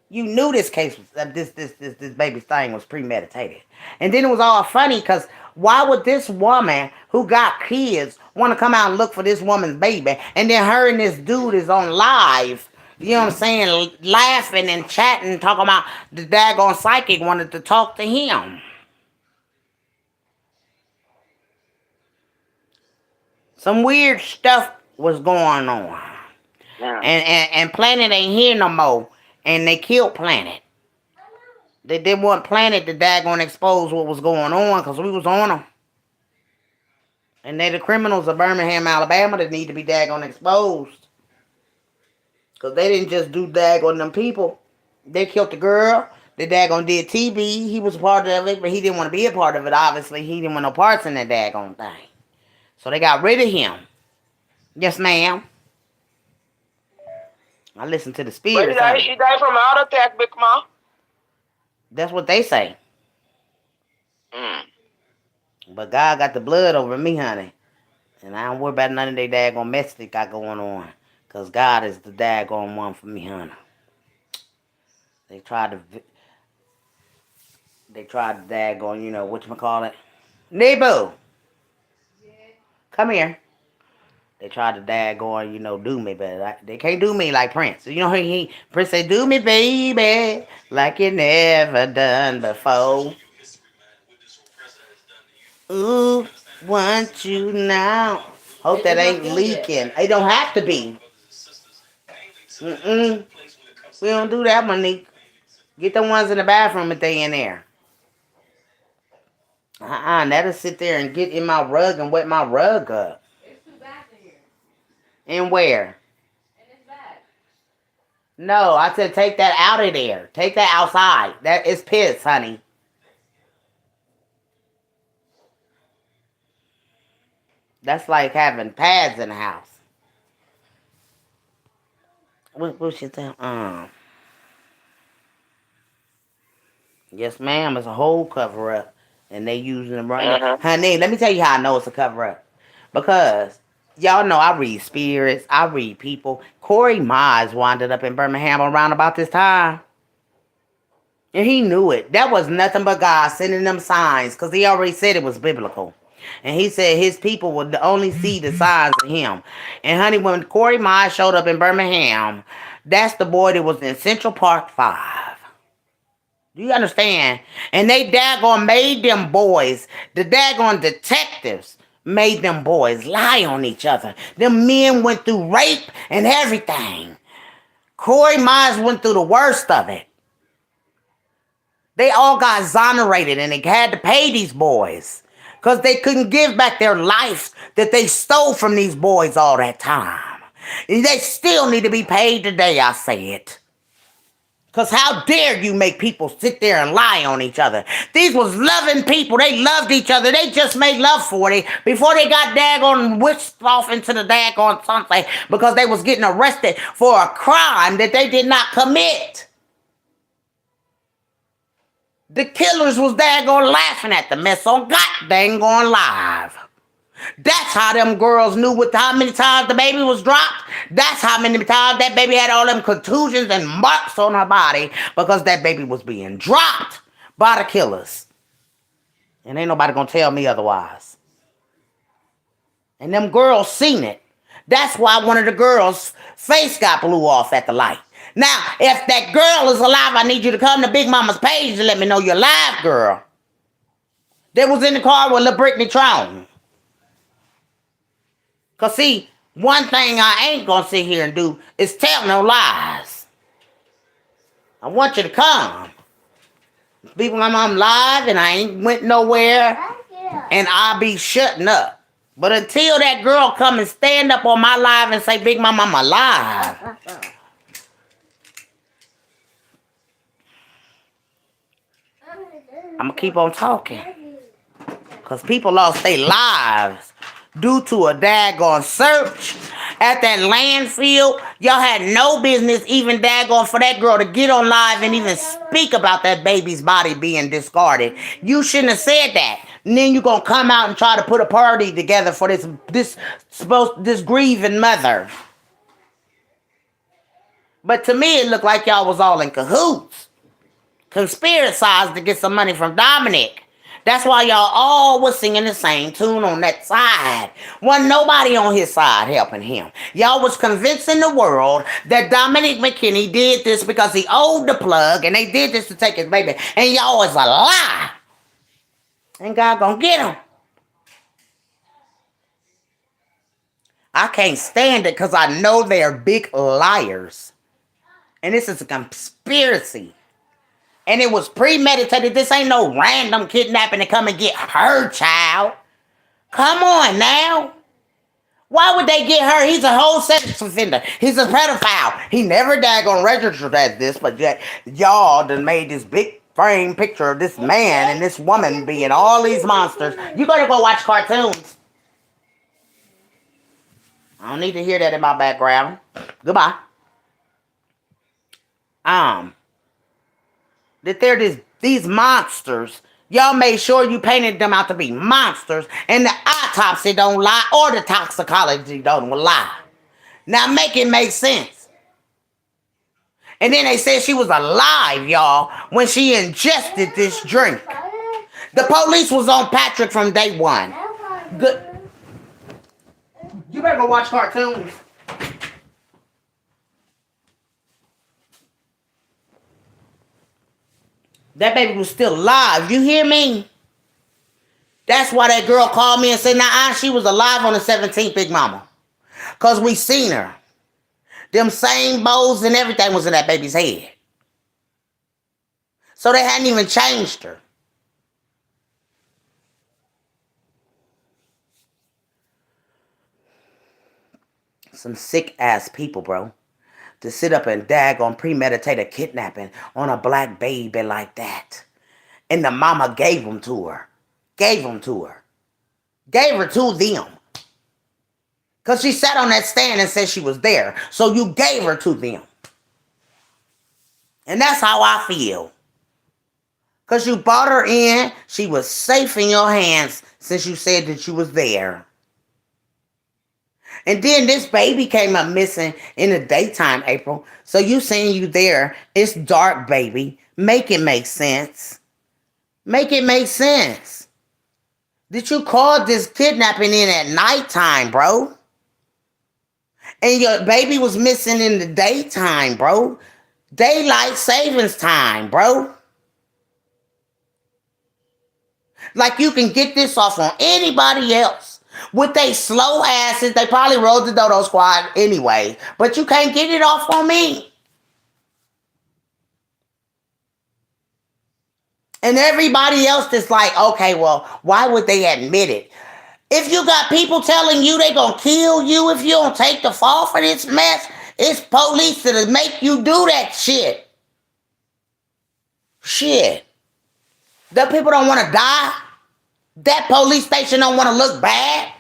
You knew this case was this baby's thing was premeditated. And then it was all funny because Why would this woman who got kids want to come out and look for this woman's baby? And then her and this dude is on live, you know what I'm saying, laughing and chatting, talking about the daggone psychic wanted to talk to him. Some weird stuff was going on. Yeah. And Planet ain't here no more. And they killed Planet. They didn't want Planet to daggone expose what was going on because we was on them. And they the criminals of Birmingham, Alabama that need to be daggone exposed. Because they didn't just do daggone them people. They killed the girl. They daggone did TB. He was a part of it, but he didn't want to be a part of it, obviously. He didn't want no parts in that daggone thing. So they got rid of him. Yes, ma'am. I listen to the But spirits. he died from a heart attack, Big Ma. That's what they say. Mm. But God got the blood over me, honey. And I don't worry about none of they daggone mess that got going on. Because God is the daggone one for me, honey. They tried to daggone, you know, whatchamacallit. Nebo! Come here. They tried to daggone, you know, do me, but they can't do me like Prince. You know, Prince said, do me, baby, like you never done before. Ooh, want you now. Hope that ain't leaking. It don't have to be. We don't do that, Monique. Get the ones in the bathroom if they in there. That'll sit there and get in my rug and wet my rug up. And where? In his bag. No, I said take that out of there. Take that outside. That is piss, honey. That's like having pads in the house. What you think? Yes, ma'am. It's a whole cover up, and they using them right now. Honey, let me tell you how I know it's a cover up. Because y'all know I read spirits, I read people. Corey Mize winded up in Birmingham around about this time. And he knew it. That was nothing but God sending them signs because he already said it was biblical. And he said his people would only see the signs of him. And honey, when Corey Mize showed up in Birmingham, that's the boy that was in Central Park 5. Do you understand? And they daggone made them boys, the daggone detectives, made them boys lie on each other. Them men went through rape and everything. Corey Mize went through the worst of it. They all got exonerated and they had to pay these boys because they couldn't give back their life that they stole from these boys all that time. And they still need to be paid today, I say it. Because how dare you make people sit there and lie on each other? These was loving people. They loved each other. They just made love for it before they got daggone whisked off into the daggone sunset because they was getting arrested for a crime that they did not commit. The killers was daggone laughing at the mess on God dang on live. That's how them girls knew how many times the baby was dropped. That's how many times that baby had all them contusions and marks on her body because that baby was being dropped by the killers. And ain't nobody gonna tell me otherwise. And them girls seen it. That's why one of the girls' face got blew off at the light. Now, if that girl is alive, I need you to come to Big Mama's page and let me know you're alive, girl. They was in the car with Lil Brittany Tron. Because, see, one thing I ain't going to sit here and do is tell no lies. I want you to come. People, I'm live and I ain't went nowhere. And I'll be shutting up. But until that girl come and stand up on my live and say, Big Mama, I'm alive. I'm going to keep on talking. Because people lost their lives due to a daggone search at that landfill. Y'all had no business even daggone for that girl to get on live and even speak about that baby's body being discarded. You shouldn't have said that. And then you're going to come out and try to put a party together for this grieving mother. But to me, it looked like y'all was all in cahoots. Conspiracized to get some money from Dominic. That's why y'all all was singing the same tune on that side. Wasn't nobody on his side helping him. Y'all was convincing the world that Dominic McKinney did this because he owed the plug and they did this to take his baby. And y'all was a lie. And God gonna get him. I can't stand it because I know they're big liars. And this is a conspiracy. And it was premeditated. This ain't no random kidnapping to come and get her child. Come on now. Why would they get her? He's a whole sex offender. He's a pedophile. He never daggone registered as this, but yet y'all done made this big frame picture of this man and this woman being all these monsters. You better go watch cartoons. I don't need to hear that in my background. Goodbye. That they're these monsters. Y'all made sure you painted them out to be monsters, and the autopsy don't lie, or the toxicology don't lie. Now make it make sense. And then they said she was alive, y'all, when she ingested this drink. The police was on Patrick from day one. Good. You better go watch cartoons. That baby was still alive. You hear me? That's why that girl called me and said, nah, she was alive on the 17th, Big Mama. Because we seen her. Them same bows and everything was in that baby's head. So they hadn't even changed her. Some sick ass people, bro. To sit up and daggone premeditated kidnapping on a black baby like that. And the mama gave them to her. Gave them to her. Gave her to them. Because she sat on that stand and said she was there. So you gave her to them. And that's how I feel. Because you brought her in. She was safe in your hands since you said that you was there. And then this baby came up missing in the daytime, April. So you saying you there. It's dark, baby. Make it make sense. Make it make sense. Did you call this kidnapping in at nighttime, bro? And your baby was missing in the daytime, bro. Daylight savings time, bro. Like you can get this off on anybody else. With they slow asses, they probably rolled the Dodo Squad anyway. But you can't get it off on me. And everybody else is like, okay, well, why would they admit it? If you got people telling you they gonna kill you if you don't take the fall for this mess, it's police that'll make you do that shit. Shit. The people don't want to die. That police station don't want to look bad.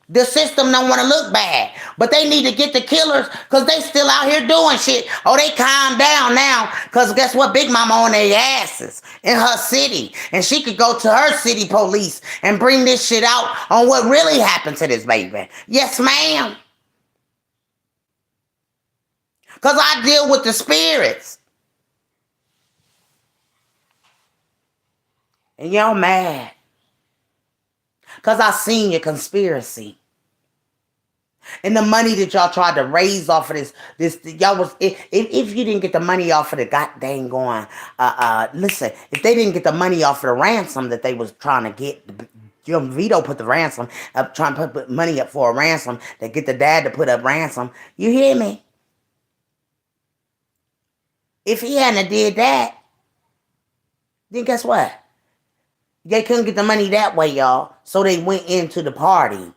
The system don't want to look bad. But they need to get the killers because they still out here doing shit. Oh, they calm down now because guess what? Big Mama on their asses in her city. And she could go to her city police and bring this shit out on what really happened to this baby. Yes, ma'am. Because I deal with the spirits. And y'all mad. Because I seen your conspiracy. And the money that y'all tried to raise off of this y'all was, if you didn't get the money off of the goddamn going, listen, if they didn't get the money off of the ransom that they was trying to get, Vito put the ransom up, trying to put money up for a ransom, to get the dad to put up ransom. You hear me? If he hadn't did that, then guess what? They couldn't get the money that way, y'all. So they went into the party.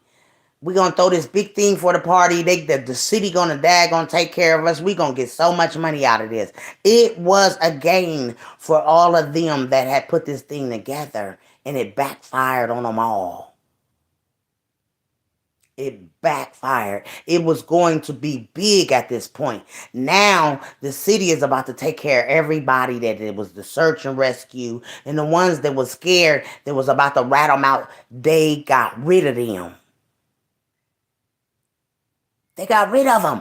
We're going to throw this big thing for the party. The city going to take care of us. We're going to get so much money out of this. It was a gain for all of them that had put this thing together. And it backfired on them all. It backfired. It was going to be big at this point. Now, the city is about to take care of everybody that it was the search and rescue. And the ones that was scared, that was about to rat them out, they got rid of them. They got rid of them.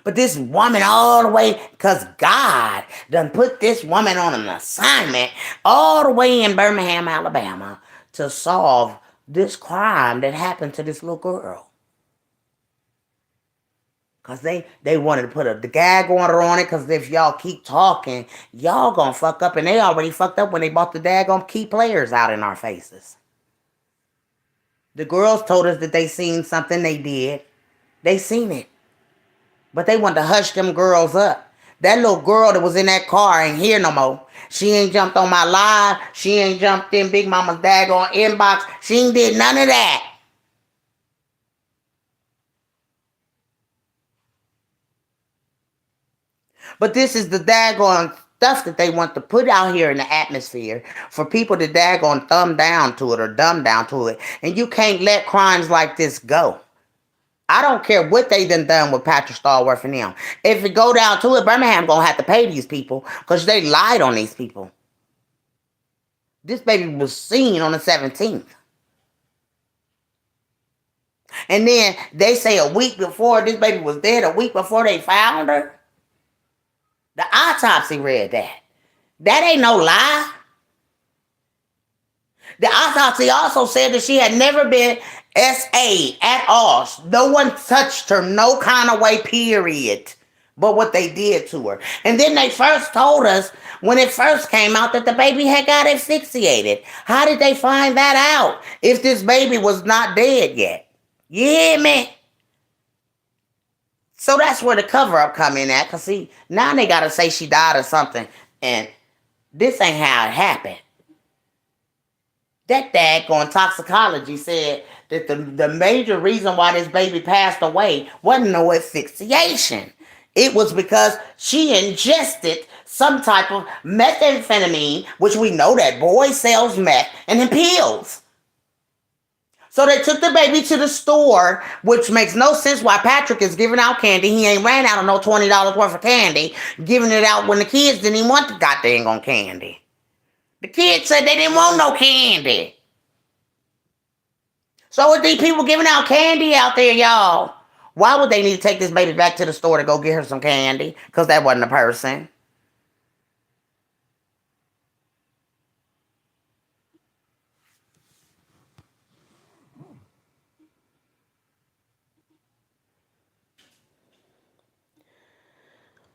But this woman all the way, because God done put this woman on an assignment all the way in Birmingham, Alabama, to solve this crime that happened to this little girl. Because they wanted to put the gag order on it, because if y'all keep talking, y'all gonna fuck up. And they already fucked up when they bought the daggone key players out in our faces. The girls told us that they seen something they did. They seen it. But they wanted to hush them girls up. That little girl that was in that car ain't here no more. She ain't jumped on my live. She ain't jumped in Big Mama's daggone inbox. She ain't did none of that. But this is the daggone stuff that they want to put out here in the atmosphere for people to daggone thumb down to it or dumb down to it. And you can't let crimes like this go. I don't care what they done with Patrick Stallworth and them. If it go down to it, Birmingham gonna have to pay these people because they lied on these people. This baby was seen on the 17th. And then they say a week before this baby was dead, a week before they found her. The autopsy read that. That ain't no lie. The autopsy also said that she had never been SA at all. No one touched her no kind of way, period. But what they did to her. And then they first told us when it first came out that the baby had got asphyxiated. How did they find that out if this baby was not dead yet? You hear me? So that's where the cover-up come in at. Because see, now they got to say she died or something. And this ain't how it happened. That daggone toxicology said that the major reason why this baby passed away wasn't no asphyxiation. It was because she ingested some type of methamphetamine, which we know that boy sells meth, and in pills. So they took the baby to the store, which makes no sense why Patrick is giving out candy. He ain't ran out of no $20 worth of candy, giving it out when the kids didn't even want the goddamn candy. The kids said they didn't want no candy. So with these people giving out candy out there, y'all, why would they need to take this baby back to the store to go get her some candy? Because that wasn't a person.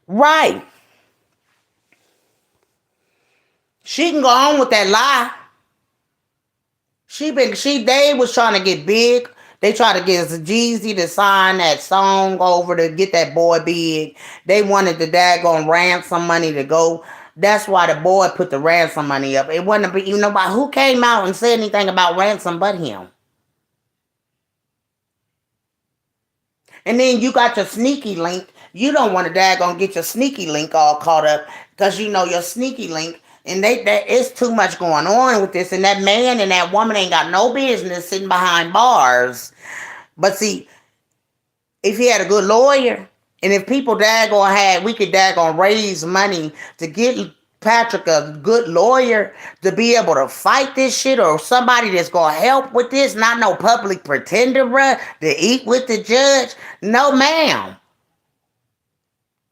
Right. She can go on with that lie. They was trying to get big. They tried to get Jeezy to sign that song over to get that boy big. They wanted the daggone ransom money to go. That's why the boy put the ransom money up. It wasn't even nobody who came out and said anything about ransom but him. And then you got your sneaky link. You don't want to daggone get your sneaky link all caught up because you know your sneaky link. And it's too much going on with this. And that man and that woman ain't got no business sitting behind bars. But see, if he had a good lawyer, and if people we could daggone raise money to get Patrick a good lawyer to be able to fight this shit, or somebody that's going to help with this, not no public pretender, bruh, to eat with the judge. No, ma'am.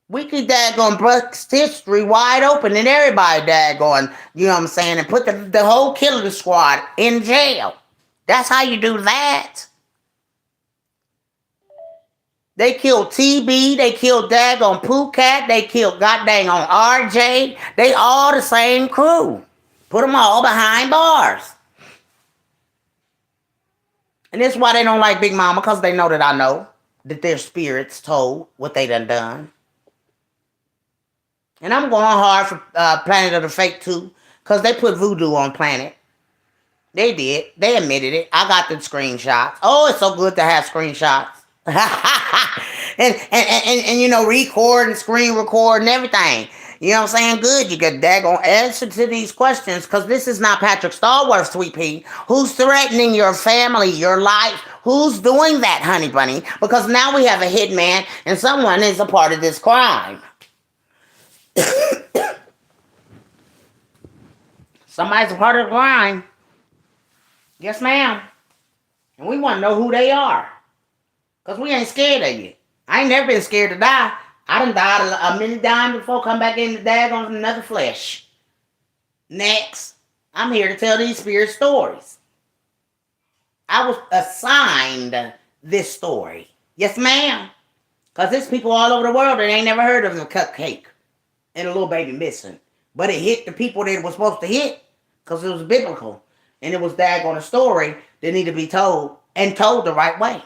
We could daggone bust history wide open and everybody daggone, you know what I'm saying, and put the whole killing squad in jail. That's how you do that. They killed TB, they killed daggone Pookat, they killed goddamn on RJ. They all the same crew. Put them all behind bars. And that's why they don't like Big Mama, because they know that I know that their spirits told what they done. And I'm going hard for Planet of the Fake too, because they put voodoo on Planet. They did. They admitted it. I got the screenshots. Oh, it's so good to have screenshots. and you know, record and screen record and everything. You know what I'm saying? Good. You get daggone answer to these questions, because this is not Patrick Stallworth, Sweet Pea. Who's threatening your family, your life? Who's doing that, honey bunny? Because now we have a hitman and someone is a part of this crime. Somebody's a part of the crime. Yes, ma'am. And we want to know who they are. Because we ain't scared of you. I ain't never been scared to die. I done died a many times before, come back in the daggone another flesh. Next, I'm here to tell these spirit stories. I was assigned this story. Yes, ma'am. Because there's people all over the world that ain't never heard of a cupcake and a little baby missing. But it hit the people that it was supposed to hit because it was biblical. And it was daggone a story that needed to be told and told the right way.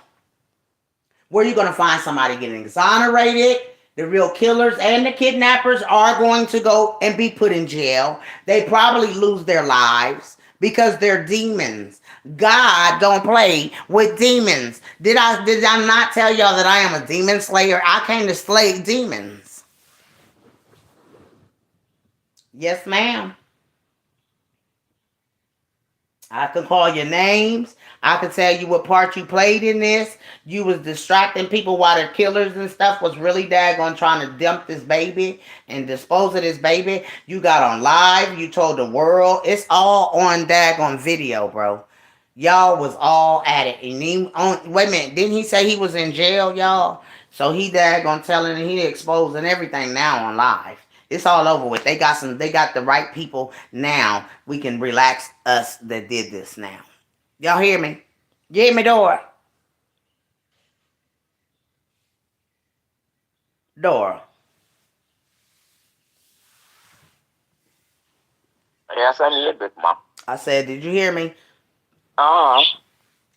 Where you going to find somebody getting exonerated. The real killers and the kidnappers are going to go and be put in jail. They probably lose their lives because they're demons. God don't play with demons. Did I not tell y'all that I am a demon slayer? I came to slay demons. Yes, ma'am. I can call your names. I can tell you what part you played in this. You was distracting people while the killers and stuff was really daggone trying to dump this baby and dispose of this baby. You got on live. You told the world. It's all on daggone video, bro. Y'all was all at it. And wait a minute. Didn't he say he was in jail, y'all? So he daggone telling and he exposing everything now on live. It's all over with. They got the right people now. We can relax us that did this now. Y'all hear me? You hear me, Dora? Dora. Yes, I'm here, Big Mom. I said, did you hear me? Uh-huh.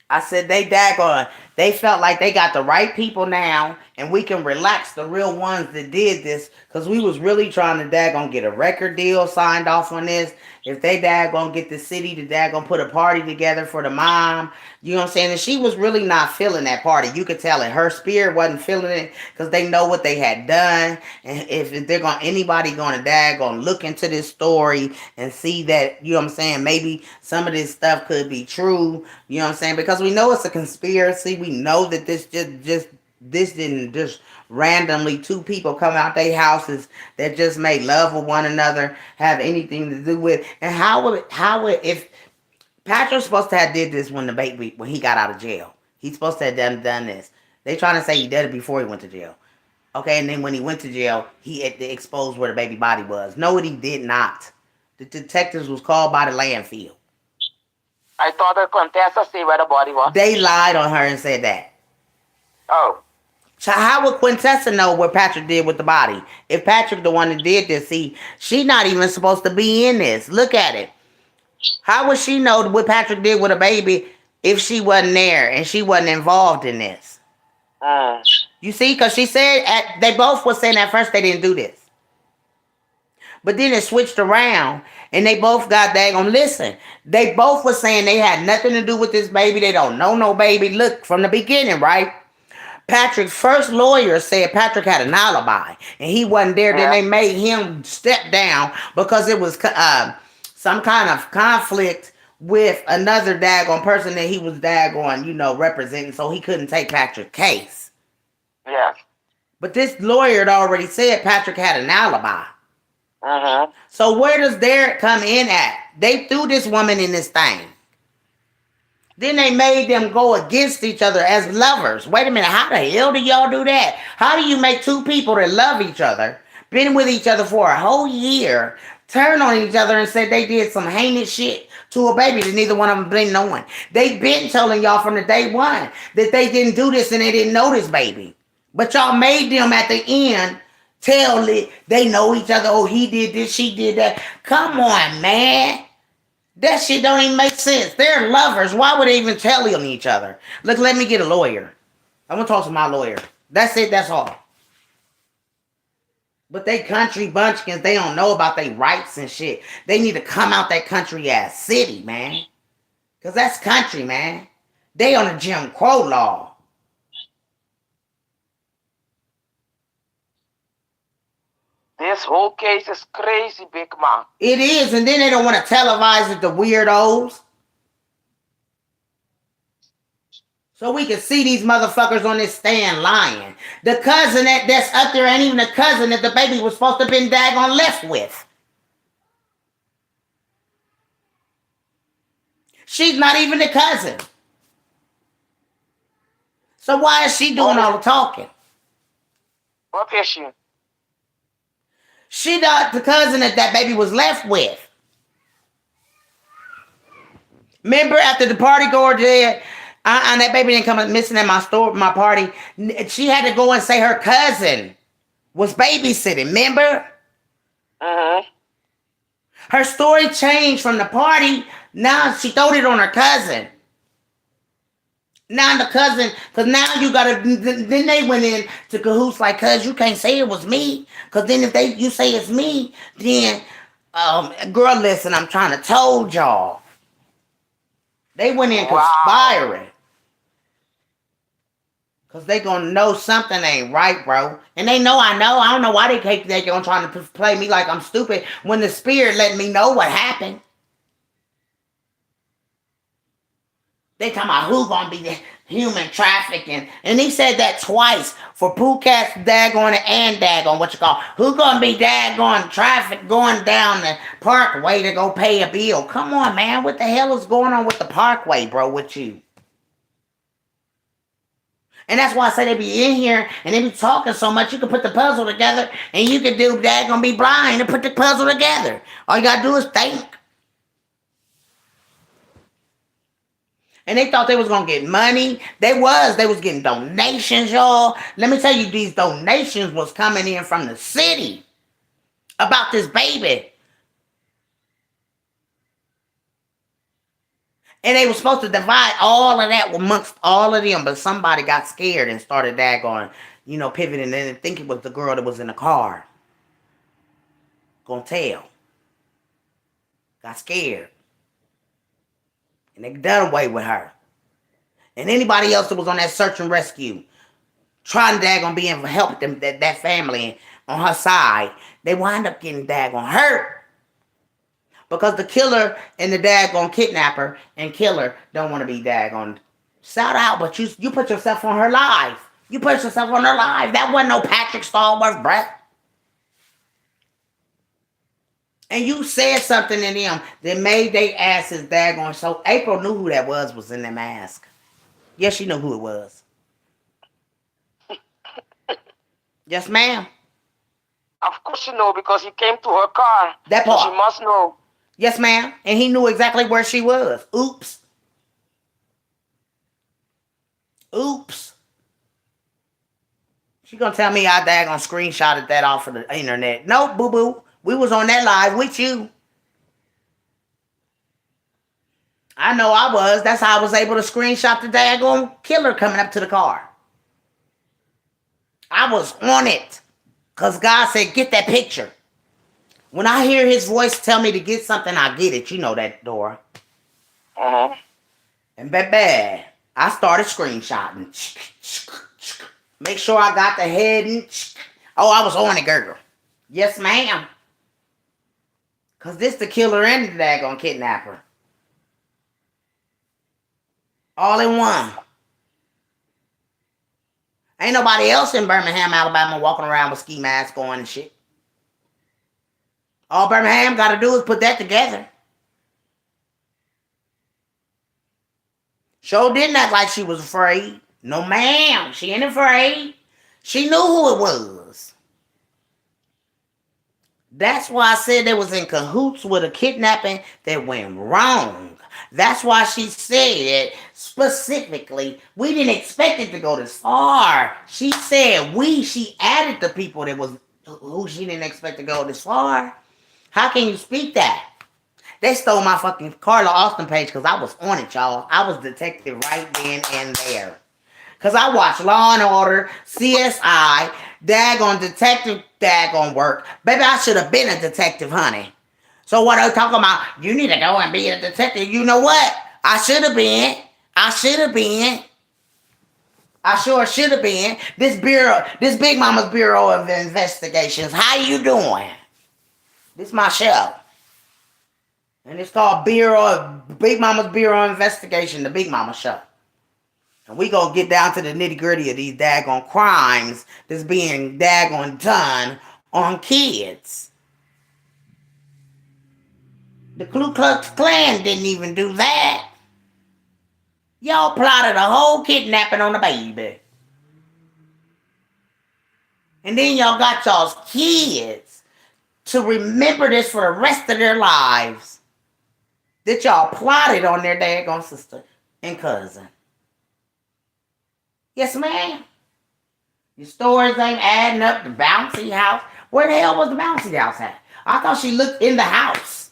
I said they felt like they got the right people now, and we can relax the real ones that did this, because we was really trying to daggone get a record deal signed off on this. If they daggone get the city to daggone put a party together for the mom, you know what I'm saying? And she was really not feeling that party. You could tell it. Her spirit wasn't feeling it because they know what they had done. And if anybody going to daggone look into this story and see that, you know what I'm saying, maybe some of this stuff could be true, you know what I'm saying? Because we know it's a conspiracy. We know that this didn't just randomly two people come out their houses that just made love with one another have anything to do with. And how would if Patrick's supposed to have did this when he got out of jail? He's supposed to have done this. They trying to say he did it before he went to jail. Okay, and then when he went to jail, he had to expose where the baby body was. No, he did not. The detectives was called by the landfill. I thought the Quintessa say where the body was. They lied on her and said that. Oh. So how would Quintessa know what Patrick did with the body? If Patrick the one that did this, see, she not even supposed to be in this. Look at it. How would she know what Patrick did with a baby if she wasn't there and she wasn't involved in this? You see, because she said, they both were saying at first they didn't do this. But then it switched around and they both got daggone, listen, they both were saying they had nothing to do with this baby. They don't know no baby. Look, from the beginning, right? Patrick's first lawyer said Patrick had an alibi and he wasn't there. Then they made him step down because it was some kind of conflict with another daggone person that he was daggone, representing, so he couldn't take Patrick's case. Yes. But this lawyer had already said Patrick had an alibi. So where does Derek come in at? They threw this woman in this thing. Then they made them go against each other as lovers. Wait a minute, how the hell do y'all do that? How do you make two people that love each other, been with each other for a whole year, turn on each other and say they did some heinous shit to a baby that neither one of them been knowing? They been telling y'all from the day one that they didn't do this and they didn't know this baby. But y'all made them at the end tell it they know each other. Oh, he did this, she did that. Come on, man. That shit don't even make sense. They're lovers. Why would they even tell on each other? Look, let me get a lawyer. I'm going to talk to my lawyer. That's it. That's all. But they country bunchkins, they don't know about their rights and shit. They need to come out that country ass city, man. Because that's country, man. They on the Jim Crow law. This whole case is crazy, Big Man. It is, and then they don't want to televise it, the weirdos. So we can see these motherfuckers on this stand lying. The cousin that's up there ain't even the cousin that the baby was supposed to have been daggone left with. She's not even the cousin. So why is she doing all the talking? What is she? She the cousin that baby was left with. Remember after the party goer dead, and that baby didn't come missing at my party. She had to go and say her cousin was babysitting. Remember? Mm-hmm. Her story changed from the party. Now she throwed it on her cousin. Now the cousin, because now you gotta. Then they went in to cahoots like, cuz you can't say it was me, because then if you say it's me, then girl, listen, I'm trying to told y'all. They went in conspiring. Because they going to know something ain't right, bro. And they know I know. I don't know why they going trying to play me like I'm stupid when the spirit let me know what happened. They talking about who going to be the human trafficking. And he said that twice for Poohcats, daggone and daggone, what you call. Who going to be daggone traffic going down the parkway to go pay a bill? Come on, man. What the hell is going on with the parkway, bro, with you? And that's why I say they be in here and they be talking so much, you can put the puzzle together and you can do that, gonna be blind and put the puzzle together. All you gotta do is think. And they thought they was gonna get money. They was getting donations, y'all. Let me tell you, these donations was coming in from the city about this baby. And they were supposed to divide all of that amongst all of them, but somebody got scared and started daggone, pivoting and didn't think it was the girl that was in the car. Gonna tell. Got scared. And they done away with her. And anybody else that was on that search and rescue, trying to daggone be able to help them, that family on her side, they wind up getting daggone hurt. Because the killer and the daggone kidnapper and killer don't want to be daggone shout out, but you put yourself on her live. You put yourself on her live. That wasn't no Patrick Stallworth breath. And you said something to them that made their asses daggone. So April knew who that was in the mask. Yes, she knew who it was. Yes, ma'am. Of course she know because he came to her car. That part. So she must know. Yes, ma'am. And he knew exactly where she was. Oops. Oops. She gonna tell me I daggone screenshotted that off of the internet. Nope, boo-boo. We was on that live with you. I know I was. That's how I was able to screenshot the daggone killer coming up to the car. I was on it. Because God said, get that picture. When I hear his voice tell me to get something, I get it. You know that, Dora. Uh-huh. And baby, I started screenshotting. Make sure I got the head and... Oh, I was on it, girl. Yes, ma'am. Because this the killer and the daggone kidnapper. All in one. Ain't nobody else in Birmingham, Alabama walking around with ski masks on and shit. All Birmingham got to do is put that together. Sure didn't act like she was afraid. No, ma'am. She ain't afraid. She knew who it was. That's why I said they was in cahoots with a kidnapping that went wrong. That's why she said specifically, we didn't expect it to go this far. She said she added the people that was who she didn't expect to go this far. How can you speak that? They stole my fucking Carla Austin page because I was on it, y'all. I was detective right then and there. Because I watched Law and Order, CSI, daggone detective, daggone work. Baby, I should have been a detective, honey. So what are you talking about? You need to go and be a detective. You know what? I should have been. I sure should have been. This Big Mama's Bureau of Investigations. How you doing? This is my show. And it's called Big Mama's Bureau of Investigation, the Big Mama Show. And we gonna get down to the nitty gritty of these daggone crimes that's being daggone done on kids. The Ku Klux Klan didn't even do that. Y'all plotted a whole kidnapping on a baby. And then y'all got y'all's kids to remember this for the rest of their lives. That y'all plotted on their daggone sister and cousin. Yes, ma'am. Your stories ain't adding up. The bouncy house. Where the hell was the bouncy house at? I thought she looked in the house.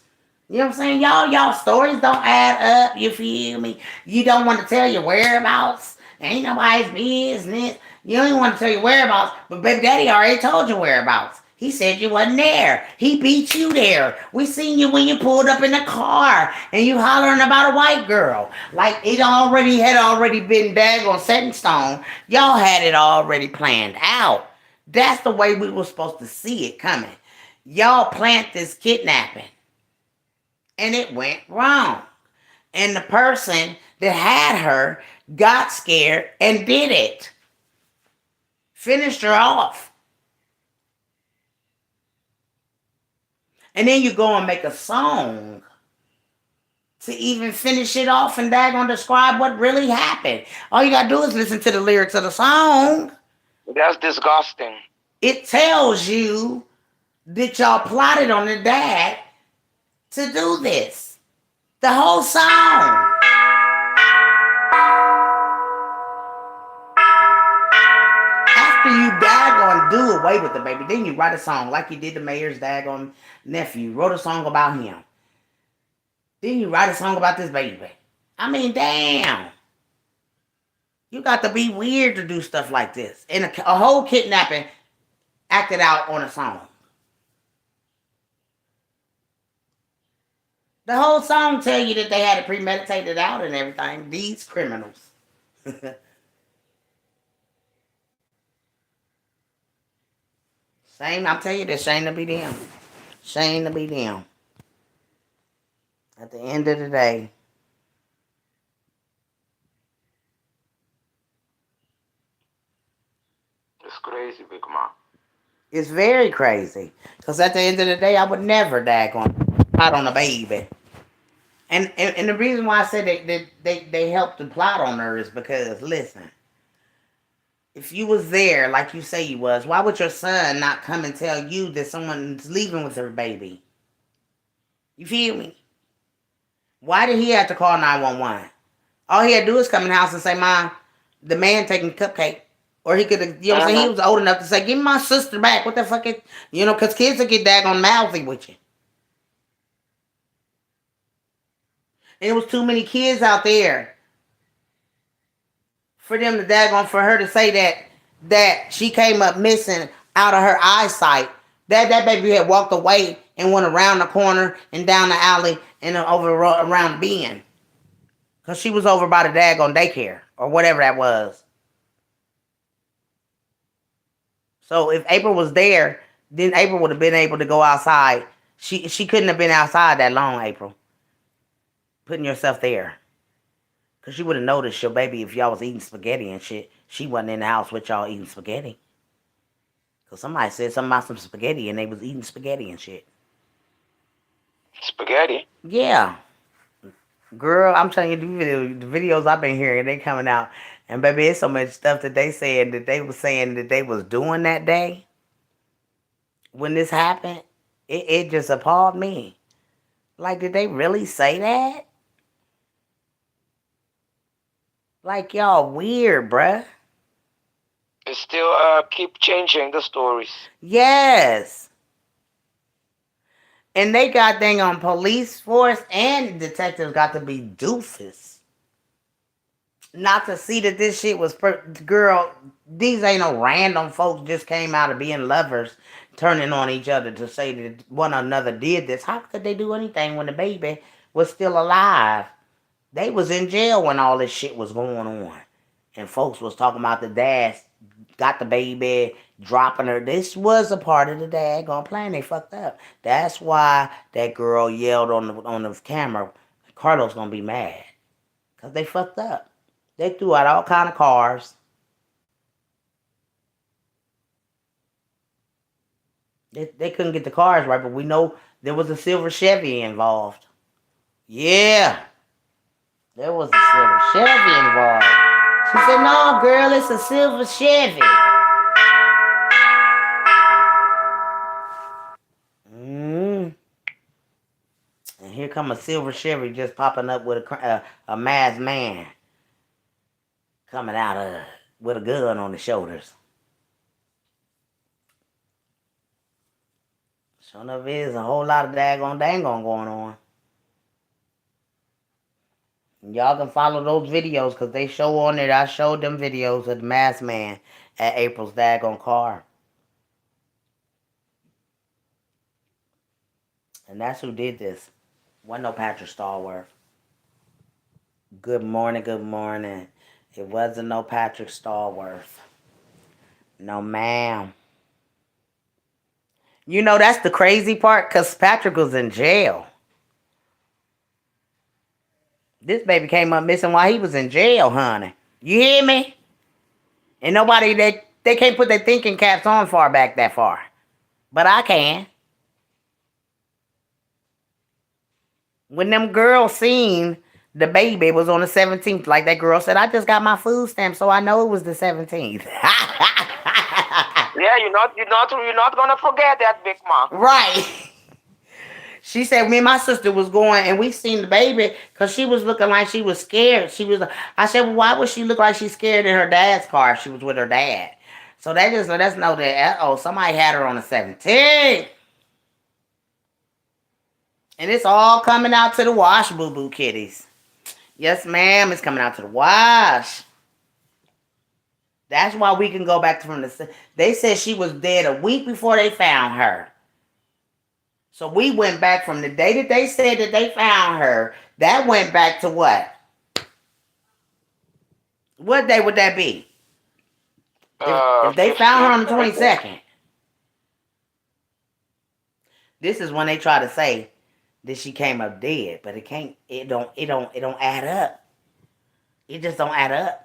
You know what I'm saying? Y'all stories don't add up. You feel me? You don't want to tell your whereabouts. Ain't nobody's business. You don't even want to tell your whereabouts. But baby daddy already told your whereabouts. He said you wasn't there. He beat you there. We seen you when you pulled up in the car and you hollering about a white girl. Like it had already been daggone set in stone. Y'all had it already planned out. That's the way we were supposed to see it coming. Y'all planned this kidnapping. And it went wrong. And the person that had her got scared and did it. Finished her off. And then you go and make a song to even finish it off and daggone describe what really happened. All you gotta do is listen to the lyrics of the song. That's disgusting. It tells you that y'all plotted on the dad to do this. The whole song. After you daggone do away with the baby, then you write a song like you did the mayor's daggone nephew. Wrote a song about him. Then you write a song about this baby. I mean, damn. You got to be weird to do stuff like this. And a whole kidnapping acted out on a song. The whole song tell you that they had it premeditated out and everything. These criminals. Shame, I'm telling you this, shame to be them. Shame to be them. At the end of the day. It's crazy, Big Ma. It's very crazy. Because at the end of the day, I would never plot on a baby. And the reason why I said they helped to plot on her is because, listen, if you was there like you say you was, why would your son not come and tell you that someone's leaving with her baby? You feel me? Why did he have to call 911? All he had to do is come in the house and say, Mom, the man taking cupcake. Or he could have, you know what I'm saying? He was old enough to say, give me my sister back. What the fuck is, you know, because kids will get daggone mouthy with you. And it was too many kids out there for them to daggone, for her to say that she came up missing out of her eyesight. That baby had walked away and went around the corner and down the alley and over around the bend. Because she was over by the daggone daycare or whatever that was. So if April was there, then April would have been able to go outside. She couldn't have been outside that long, April. Putting yourself there. Because you would have noticed your baby if y'all was eating spaghetti and shit. She wasn't in the house with y'all eating spaghetti. Because somebody said something about some spaghetti and they was eating spaghetti and shit. Spaghetti? Yeah. Girl, I'm telling you, the videos I've been hearing, they coming out. And baby, it's so much stuff that they said that they was saying that they was doing that day. When this happened, it just appalled me. Like, did they really say that? Like, y'all weird, bruh. It still keep changing the stories. Yes. And they got dang on police force and detectives got to be doofus. Not to see that this shit was... Girl, these ain't no random folks just came out of being lovers turning on each other to say that one another did this. How could they do anything when the baby was still alive? They was in jail when all this shit was going on. And folks was talking about the dad got the baby, dropping her. This was a part of the daggone plan. They fucked up. That's why that girl yelled on the camera, Carlos gonna be mad. Because they fucked up. They threw out all kind of cars. They couldn't get the cars right, but we know there was a silver Chevy involved. Yeah. There was a silver Chevy involved. She said, no, girl, it's a silver Chevy. come a silver Chevy just popping up with a masked man coming out of with a gun on his shoulders. Sure enough, is a whole lot of daggone going on. Y'all can follow those videos because they show on it. I showed them videos of the masked man at April's daggone car. And that's who did this. Wasn't no Patrick Stallworth. Good morning, good morning. It wasn't no Patrick Stallworth. No, ma'am. You know, that's the crazy part because Patrick was in jail. This baby came up missing while he was in jail, honey. You hear me? And nobody, they can't put their thinking caps on far back that far. But I can. When them girls seen the baby was on the 17th, like that girl said, I just got my food stamp, so I know it was the 17th. Yeah, you're not gonna forget that, Big Mom. Right. She said me and my sister was going and we seen the baby because she was looking like she was scared. I said, well, why would she look like she's scared in her dad's car if she was with her dad? So that just let us know that, somebody had her on the 17th. And it's all coming out to the wash, boo-boo kitties. Yes, ma'am, it's coming out to the wash. That's why we can go back from they said she was dead a week before they found her. So we went back from the day that they said that they found her. That went back to what? What day would that be? If they found her on the 22nd. This is when they try to say that she came up dead, but it don't add up. It just don't add up.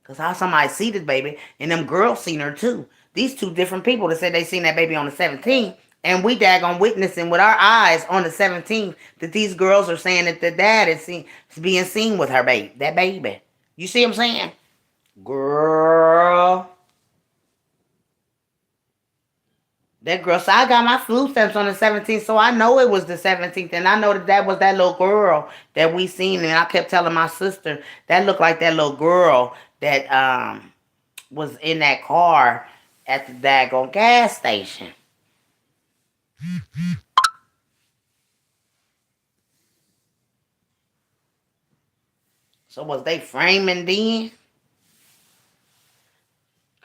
Cause how somebody see this baby and them girls seen her too. These two different people that said they seen that baby on the 17th, and we daggone witnessing with our eyes on the 17th that these girls are saying that the dad is being seen with her baby, that baby. You see what I'm saying? Girl. That girl said, I got my food stamps on the 17th, so I know it was the 17th. And I know that was that little girl that we seen. And I kept telling my sister, that looked like that little girl that was in that car at the daggone gas station. So was they framing then?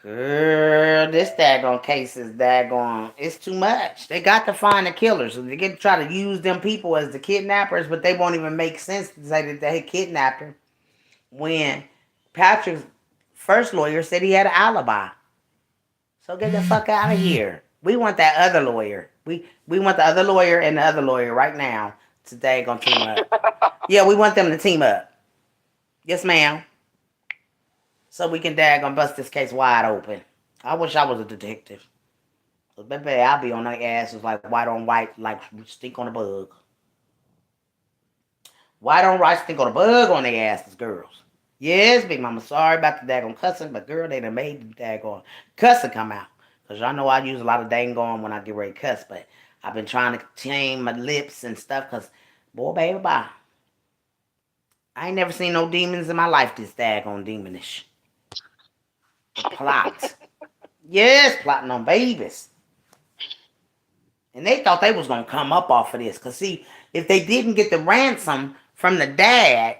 Girl, this daggone case is daggone. It's too much. They got to find the killers. They get to try to use them people as the kidnappers, but they won't even make sense to say that they kidnapped her when Patrick's first lawyer said he had an alibi. So get the fuck out of here. We want that other lawyer. We want the other lawyer and the other lawyer right now to daggone team up. Yeah, we want them to team up. Yes, ma'am. So we can daggone bust this case wide open. I wish I was a detective. Cause baby, I'll be on their asses like white on white, like stink on a bug. White on white, stink on a bug on their asses, girls. Yes, big mama, sorry about the daggone cussing, but girl, they done made the daggone cussing come out. Cause y'all know I use a lot of daggone when I get ready to cuss, but I've been trying to tame my lips and stuff, cause boy, baby, bye. I ain't never seen no demons in my life this daggone demonish. Plot. Yes, plotting on babies. And they thought they was going to come up off of this. Because, see, if they didn't get the ransom from the dad,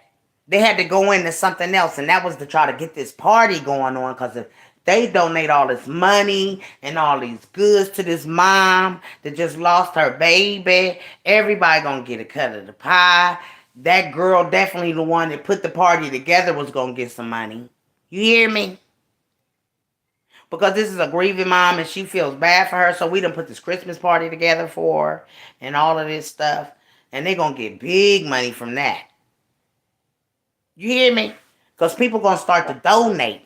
they had to go into something else. And that was to try to get this party going on. Because if they donate all this money and all these goods to this mom that just lost her baby, everybody going to get a cut of the pie. That girl, definitely the one that put the party together, was going to get some money. You hear me? Because this is a grieving mom and she feels bad for her. So we done put this Christmas party together for her and all of this stuff. And they're going to get big money from that. You hear me? Because people going to start to donate.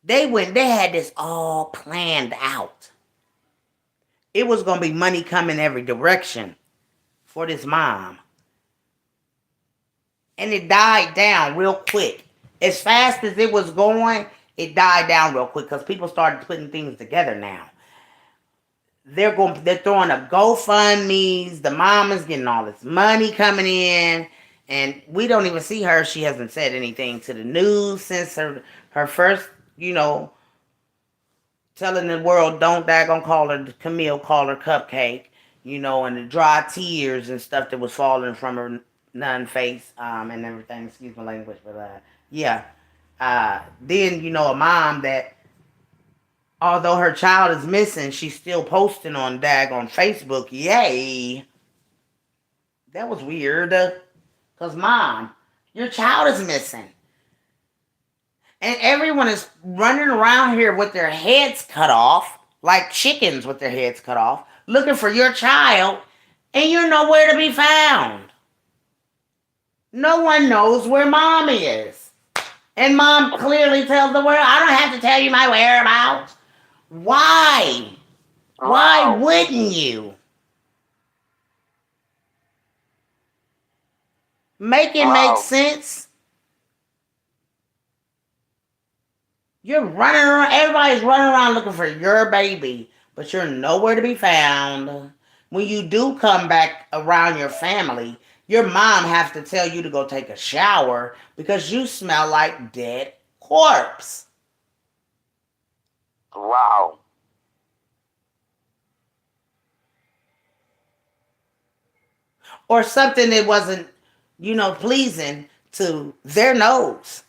They had this all planned out. It was going to be money coming every direction for this mom. And it died down real quick. As fast as it was going, it died down real quick because people started putting things together now. they're throwing a GoFundMe's. The mom is getting all this money coming in, and we don't even see her. She hasn't said anything to the news since her first, telling the world don't daggone call her Camille, call her Cupcake, and the dry tears and stuff that was falling from her nun face, and everything. Excuse my language, but yeah. Then a mom that, although her child is missing, she's still posting on daggone Facebook. Yay, that was weird. Cause mom, your child is missing. And everyone is running around here with their heads cut off, like chickens with their heads cut off, looking for your child, and you're nowhere to be found. No one knows where mom is. And mom clearly tells the world, I don't have to tell you my whereabouts. Why? Why wouldn't you? Make it make sense. You're running around, everybody's running around looking for your baby, but you're nowhere to be found. When you do come back around your family, your mom has to tell you to go take a shower because you smell like dead corpse. Wow. Or something that wasn't, pleasing to their nose.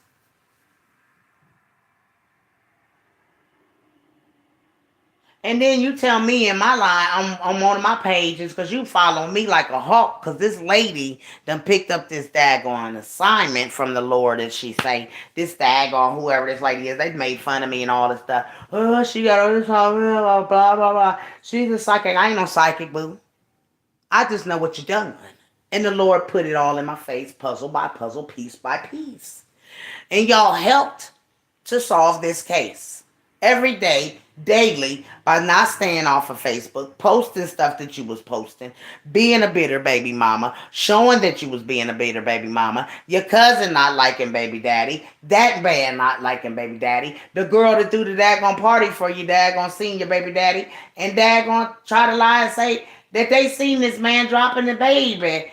And then you tell me in my line, I'm on one of my pages because you follow me like a hawk because this lady done picked up this daggone assignment from the Lord, as she say. This daggone, whoever this lady is, they made fun of me and all this stuff. Oh, she got all this, blah, blah, blah, blah. She's a psychic. I ain't no psychic, boo. I just know what you done. And the Lord put it all in my face, puzzle by puzzle, piece by piece. And y'all helped to solve this case every day, daily, by not staying off of Facebook, posting stuff that you was posting, being a bitter baby mama, showing that you was being a bitter baby mama, your cousin not liking baby daddy, that man not liking baby daddy, the girl that threw the daggone party for you, daggone seen your baby daddy, and daggone try to lie and say that they seen this man dropping the baby.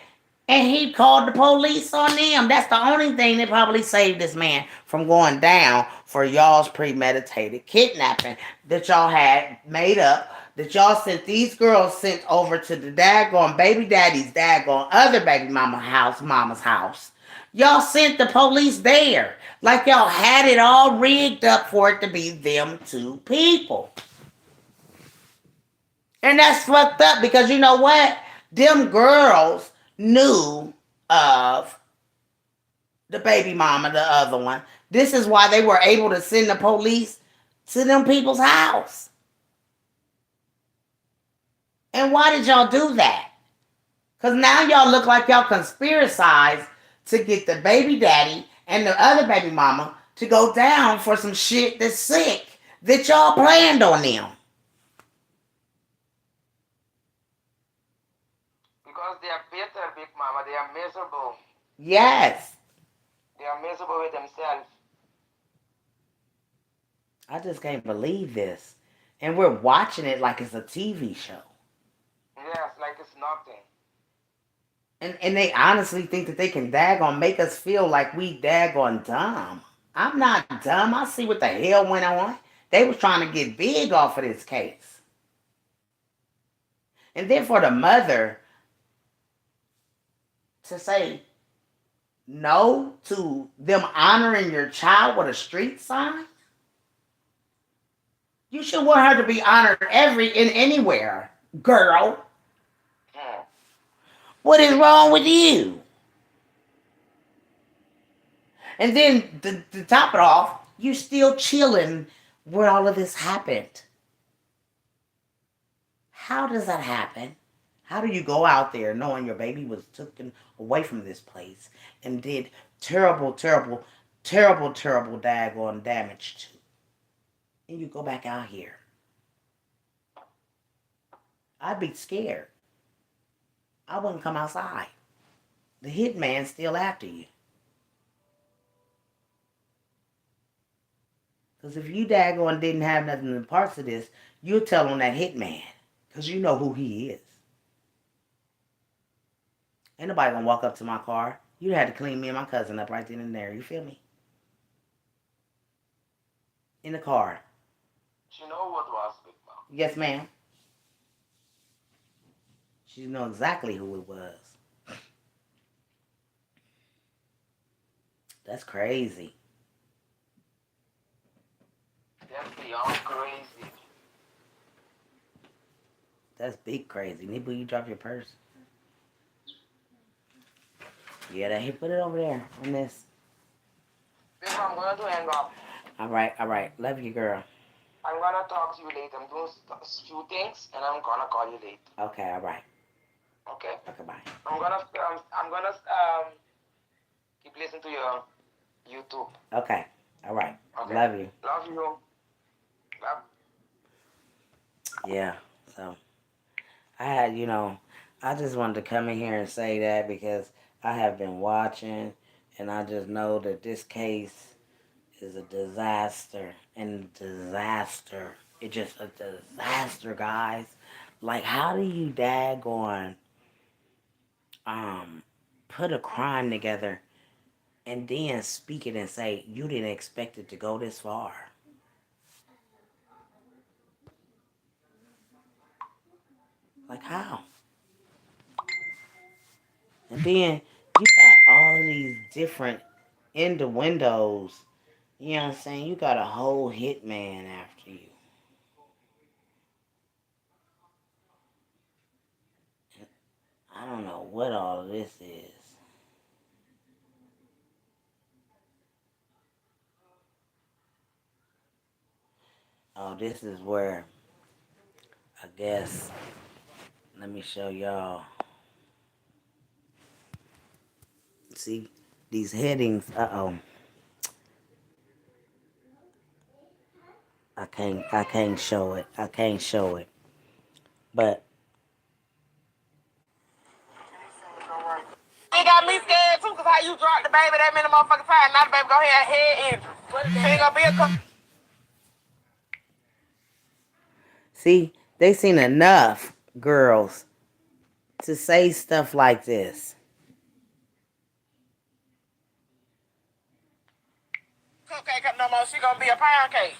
And he called the police on them. That's the only thing that probably saved this man from going down for y'all's premeditated kidnapping that y'all had made up, that y'all sent these girls sent over to the daggone baby daddy's daggone other baby mama's house. Y'all sent the police there. Like y'all had it all rigged up for it to be them two people. And that's fucked up because you know what? Them girls knew of the baby mama, the other one. This is why they were able to send the police to them people's house. And why did y'all do that? Because now y'all look like y'all conspiracized to get the baby daddy and the other baby mama to go down for some shit that's sick that y'all planned on them. Because they are bitter, Big Mama. They are miserable. Yes. They are miserable with themselves. I just can't believe this. And we're watching it like it's a TV show. Yes, like it's nothing. And they honestly think that they can daggone make us feel like we daggone dumb. I'm not dumb. I see what the hell went on. They was trying to get big off of this case. And then for the mother to say no to them honoring your child with a street sign, you should want her to be honored anywhere, girl. What is wrong with you? And then to top it off, you still chilling where all of this happened. How does that happen? How do you go out there knowing your baby was taken away from this place and did terrible, terrible, terrible, terrible daggone damage to? And you go back out here. I'd be scared. I wouldn't come outside. The hitman's still after you. Because if you daggone didn't have nothing in parts of this, you'll tell on that hitman. Because you know who he is. Ain't nobody gonna walk up to my car. You had to clean me and my cousin up right then and there. You feel me? In the car. She know what was Big Mom. Yes, ma'am. She know exactly who it was. That's crazy. That's beyond crazy. That's big crazy. Nibble, you drop your purse. Yeah, that he put it over there on this. Big Mom, I'm going to hang up. All right. Love you, girl. I'm going to talk to you later. I'm doing a few things, and I'm going to call you later. Okay, all right. Okay? Okay, bye. I'm gonna keep listening to your YouTube. Okay, all right. Okay. Love you. Love you. Love. Yeah, so I had, I just wanted to come in here and say that because I have been watching and I just know that this case is a disaster It's just a disaster, guys. Like, how do you daggone put a crime together and then speak it and say you didn't expect it to go this far? Like, how? And then you got all of these different innuendos. You know what I'm saying? You got a whole hitman after you. I don't know what all of this is. Oh, this is where, I guess, let me show y'all. See, these headings, I can't show it. But It got me scared too, cause how you dropped the baby that many motherfucking time. Now the baby go ahead head injury. Ain't gonna be a see, they seen enough girls to say stuff like this. cupcake up no more. She gonna be a pound cake.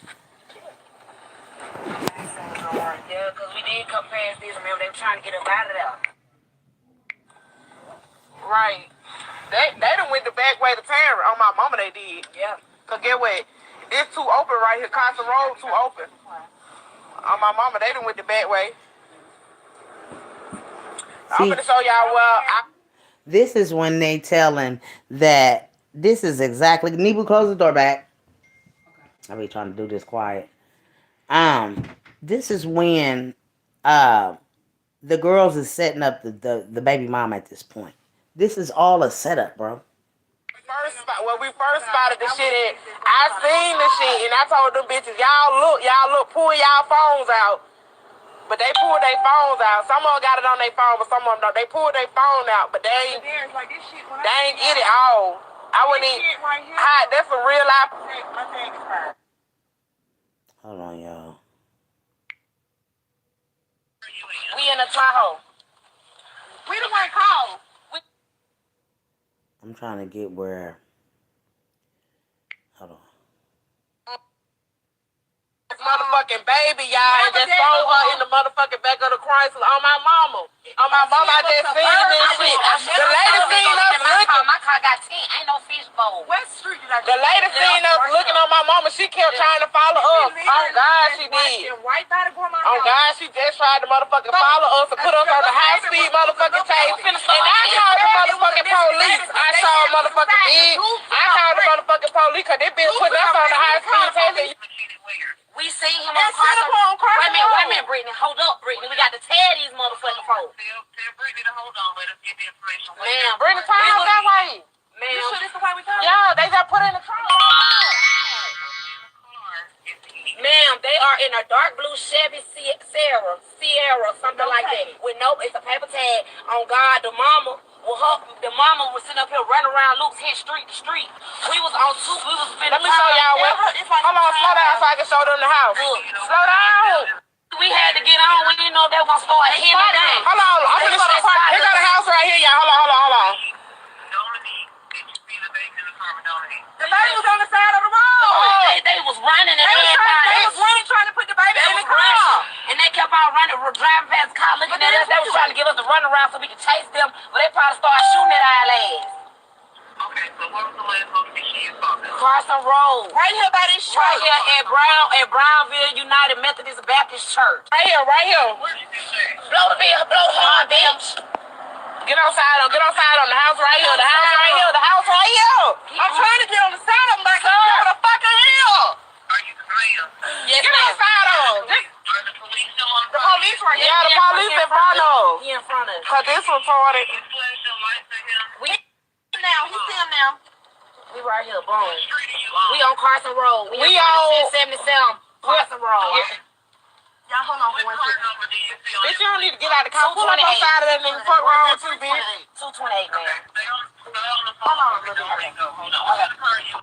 Yeah, cause we did come past this. Remember they were trying to get us out of there. Right. They done went the back way to Tarrant. On my mama they did. Yeah. Cause get what? This too open right here. Constant Road too open. On my mama, they done went the back way. I'm gonna show y'all this is when they telling that this is exactly. Nebu, close the door back. Okay. I'll be trying to do this quiet. This is when the girls is setting up the baby mom at this point. This is all a setup, bro. When we first spotted the shit at, I seen the shit and I told them bitches, y'all look, pull y'all phones out. But they pulled their phones out. Some of them got it on their phone, but some of them don't. They pulled their phone out, but they ain't get it all. I wouldn't even hide. That's a real life. Hold on, y'all. We in a Tahoe. We the one called. I'm trying to get where. Hold on. Motherfucking baby, y'all, and just throw her in the motherfucking back of the Chrysler on my mama. On my mama, I just seen this shit. The lady seen us looking. My car got 10. Ain't no fishbowl. What street did I go? The lady seen us looking on my mama. She kept trying to follow us. Oh God, she did. Oh God, she just tried to motherfucking follow us and put us on the high speed motherfucking chase. And I called the motherfucking police. I saw a motherfucking big. I called the motherfucking police because they been putting us on the high speed chase. We seen him on Carson. Wait a minute, Brittany. Hold up, Brittany. We got to tell these motherfucking folks. Tell Brittany to hold on. Let us get the information. Man, Brittany, turn out that way. Man, you sure this the way we come? Yeah, they got put in the car. Ma'am, they are in a dark blue Chevy Sierra, something like that. With it's a paper tag. On God, the mama was sitting up here running around Luke's hit street to street. We was on two. We was finna. Let me show y'all what. Hold on, slow down so I can show them the house. Slow down. We We had to get on. We didn't know they were gonna start hitting it. Hold on, I'm gonna start. Here got a house right here, y'all. Hold on. The baby was on the side of the road. They was running and they was running trying to put the baby in the car. And they kept on running, driving past the car, looking at us. They was trying to get us to run around so we could chase them, but they probably started shooting at our legs. Okay, so what was the last location you saw? Carson Road. Right here by this church. Right here at Brownville United Methodist Baptist Church. Right here. Where did you say? Blow hard, bitch. Get outside on the house right here. The house right here. I'm trying to get on the side of them like I'm the fucking hill. Are you clear? Yes, Get outside on. Are the police still on The police right here. Yeah, the police in front of us. He in front of us. Cause this retarded. You flash your lights at him? We He's now. we right here, boom. What street are you on? We on Carson Road. We on 77 Carson Road. Y'all hold on for What one car second. number do you feel? Bitch, you don't need to get out of the car. Pull up outside of that nigga. Fuck wrong with you, bitch. 228, man. Stay on the phone. Hold on, There little you go. Hold on. What kind of car are you?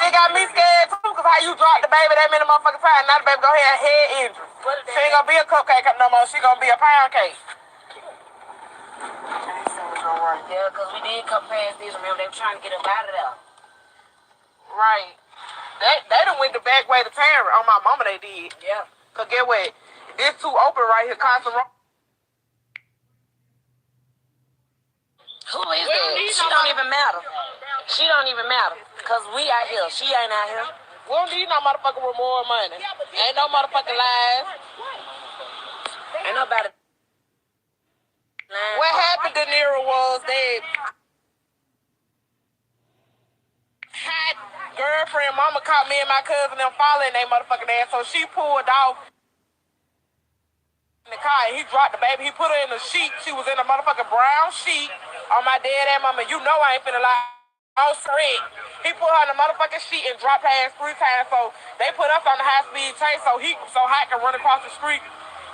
They got me scared too, cause how you dropped the baby that many motherfucking time. Now the baby gonna have head injury. She ain't gonna be a cupcake no more. She gonna be a pound cake. Yeah, because we did come past these. Remember, they were trying to get us out of there. Right. They done went the back way to town. On my mama they did. Yeah. Cause get what? This too open right here, Carson Road. Who is that? She don't even matter. She don't even matter. Because we out here. She ain't out here. We don't need no motherfucking reward money. Ain't no motherfucking lies. Ain't nobody. What happened to Nero was that hot girlfriend mama caught me and my cousin them following they motherfucking ass, so she pulled off in the car and he dropped the baby. He put her in the sheet. She was in a motherfucking brown sheet on my dad and mama. You know I ain't finna lie. On Shrek. He put her in the motherfucking sheet and dropped her ass 3 times, so they put us on the high speed chase so Hot can run across the street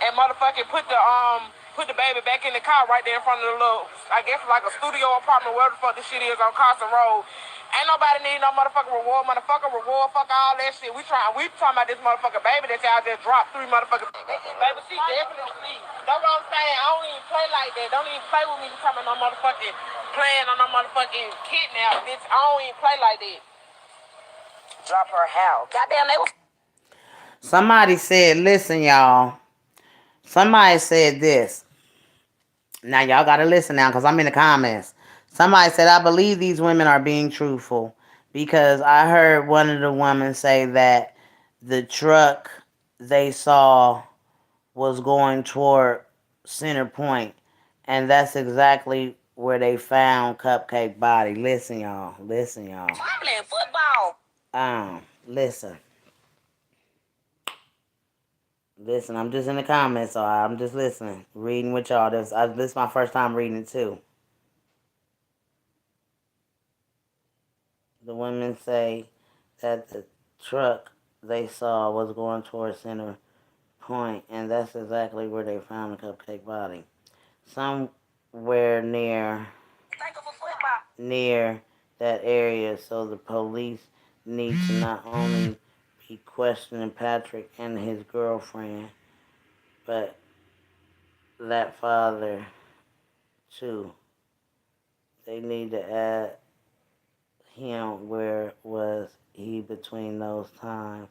and motherfucking put the baby back in the car right there in front of the little, I guess like a studio apartment, wherever the fuck this shit is on Carson Road. Ain't nobody need no motherfucking reward, fuck all that shit. We talking about this motherfucking baby that y'all just dropped 3 motherfucking baby. She definitely. That's what I'm saying. I don't even play like that. Don't even play with me talking about no motherfucking playing on no motherfucking kidnap, bitch. I don't even play like that. Drop her house. Goddamn, they was. Somebody said, listen, y'all. Somebody said this. Now, y'all got to listen now because I'm in the comments. Somebody said, I believe these women are being truthful because I heard one of the women say that the truck they saw was going toward Center Point, and that's exactly where they found Cupcake body. Listen, y'all. Listen, y'all. I'm playing football. Listen. Listen, I'm just in the comments, so I'm just listening, reading with y'all. This is my first time reading it, too. The women say that the truck they saw was going towards Center Point, and that's exactly where they found the Cupcake body. Somewhere near that area, so the police need to not only be questioning Patrick and his girlfriend, but that father, too. They need to ask him where was he between those times.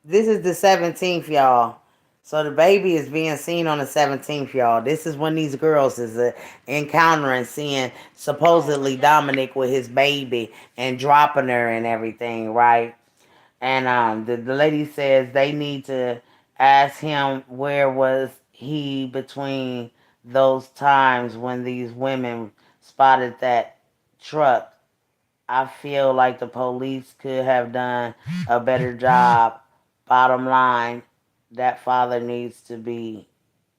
This is the 17th, y'all. So the baby is being seen on the 17th, y'all. This is when these girls is encountering, seeing supposedly Dominic with his baby and dropping her and everything, right? And the lady says they need to ask him where was he between those times when these women spotted that truck. I feel like the police could have done a better job. Bottom line, that father needs to be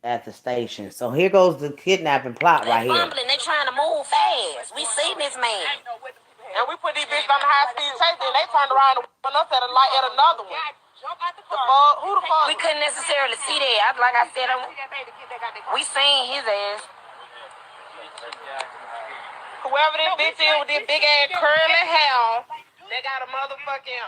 at the station. So here goes the kidnapping plot right here. They fumbling. They trying to move fast. We seen this man. And we put these bitches on the high speed chase, then they turned around and went us at a light at another one. The fuck? Who the fuck? We couldn't necessarily see that. Like I said, we seen his ass. Whoever this bitch is with this big ass curly hair, they got a motherfucking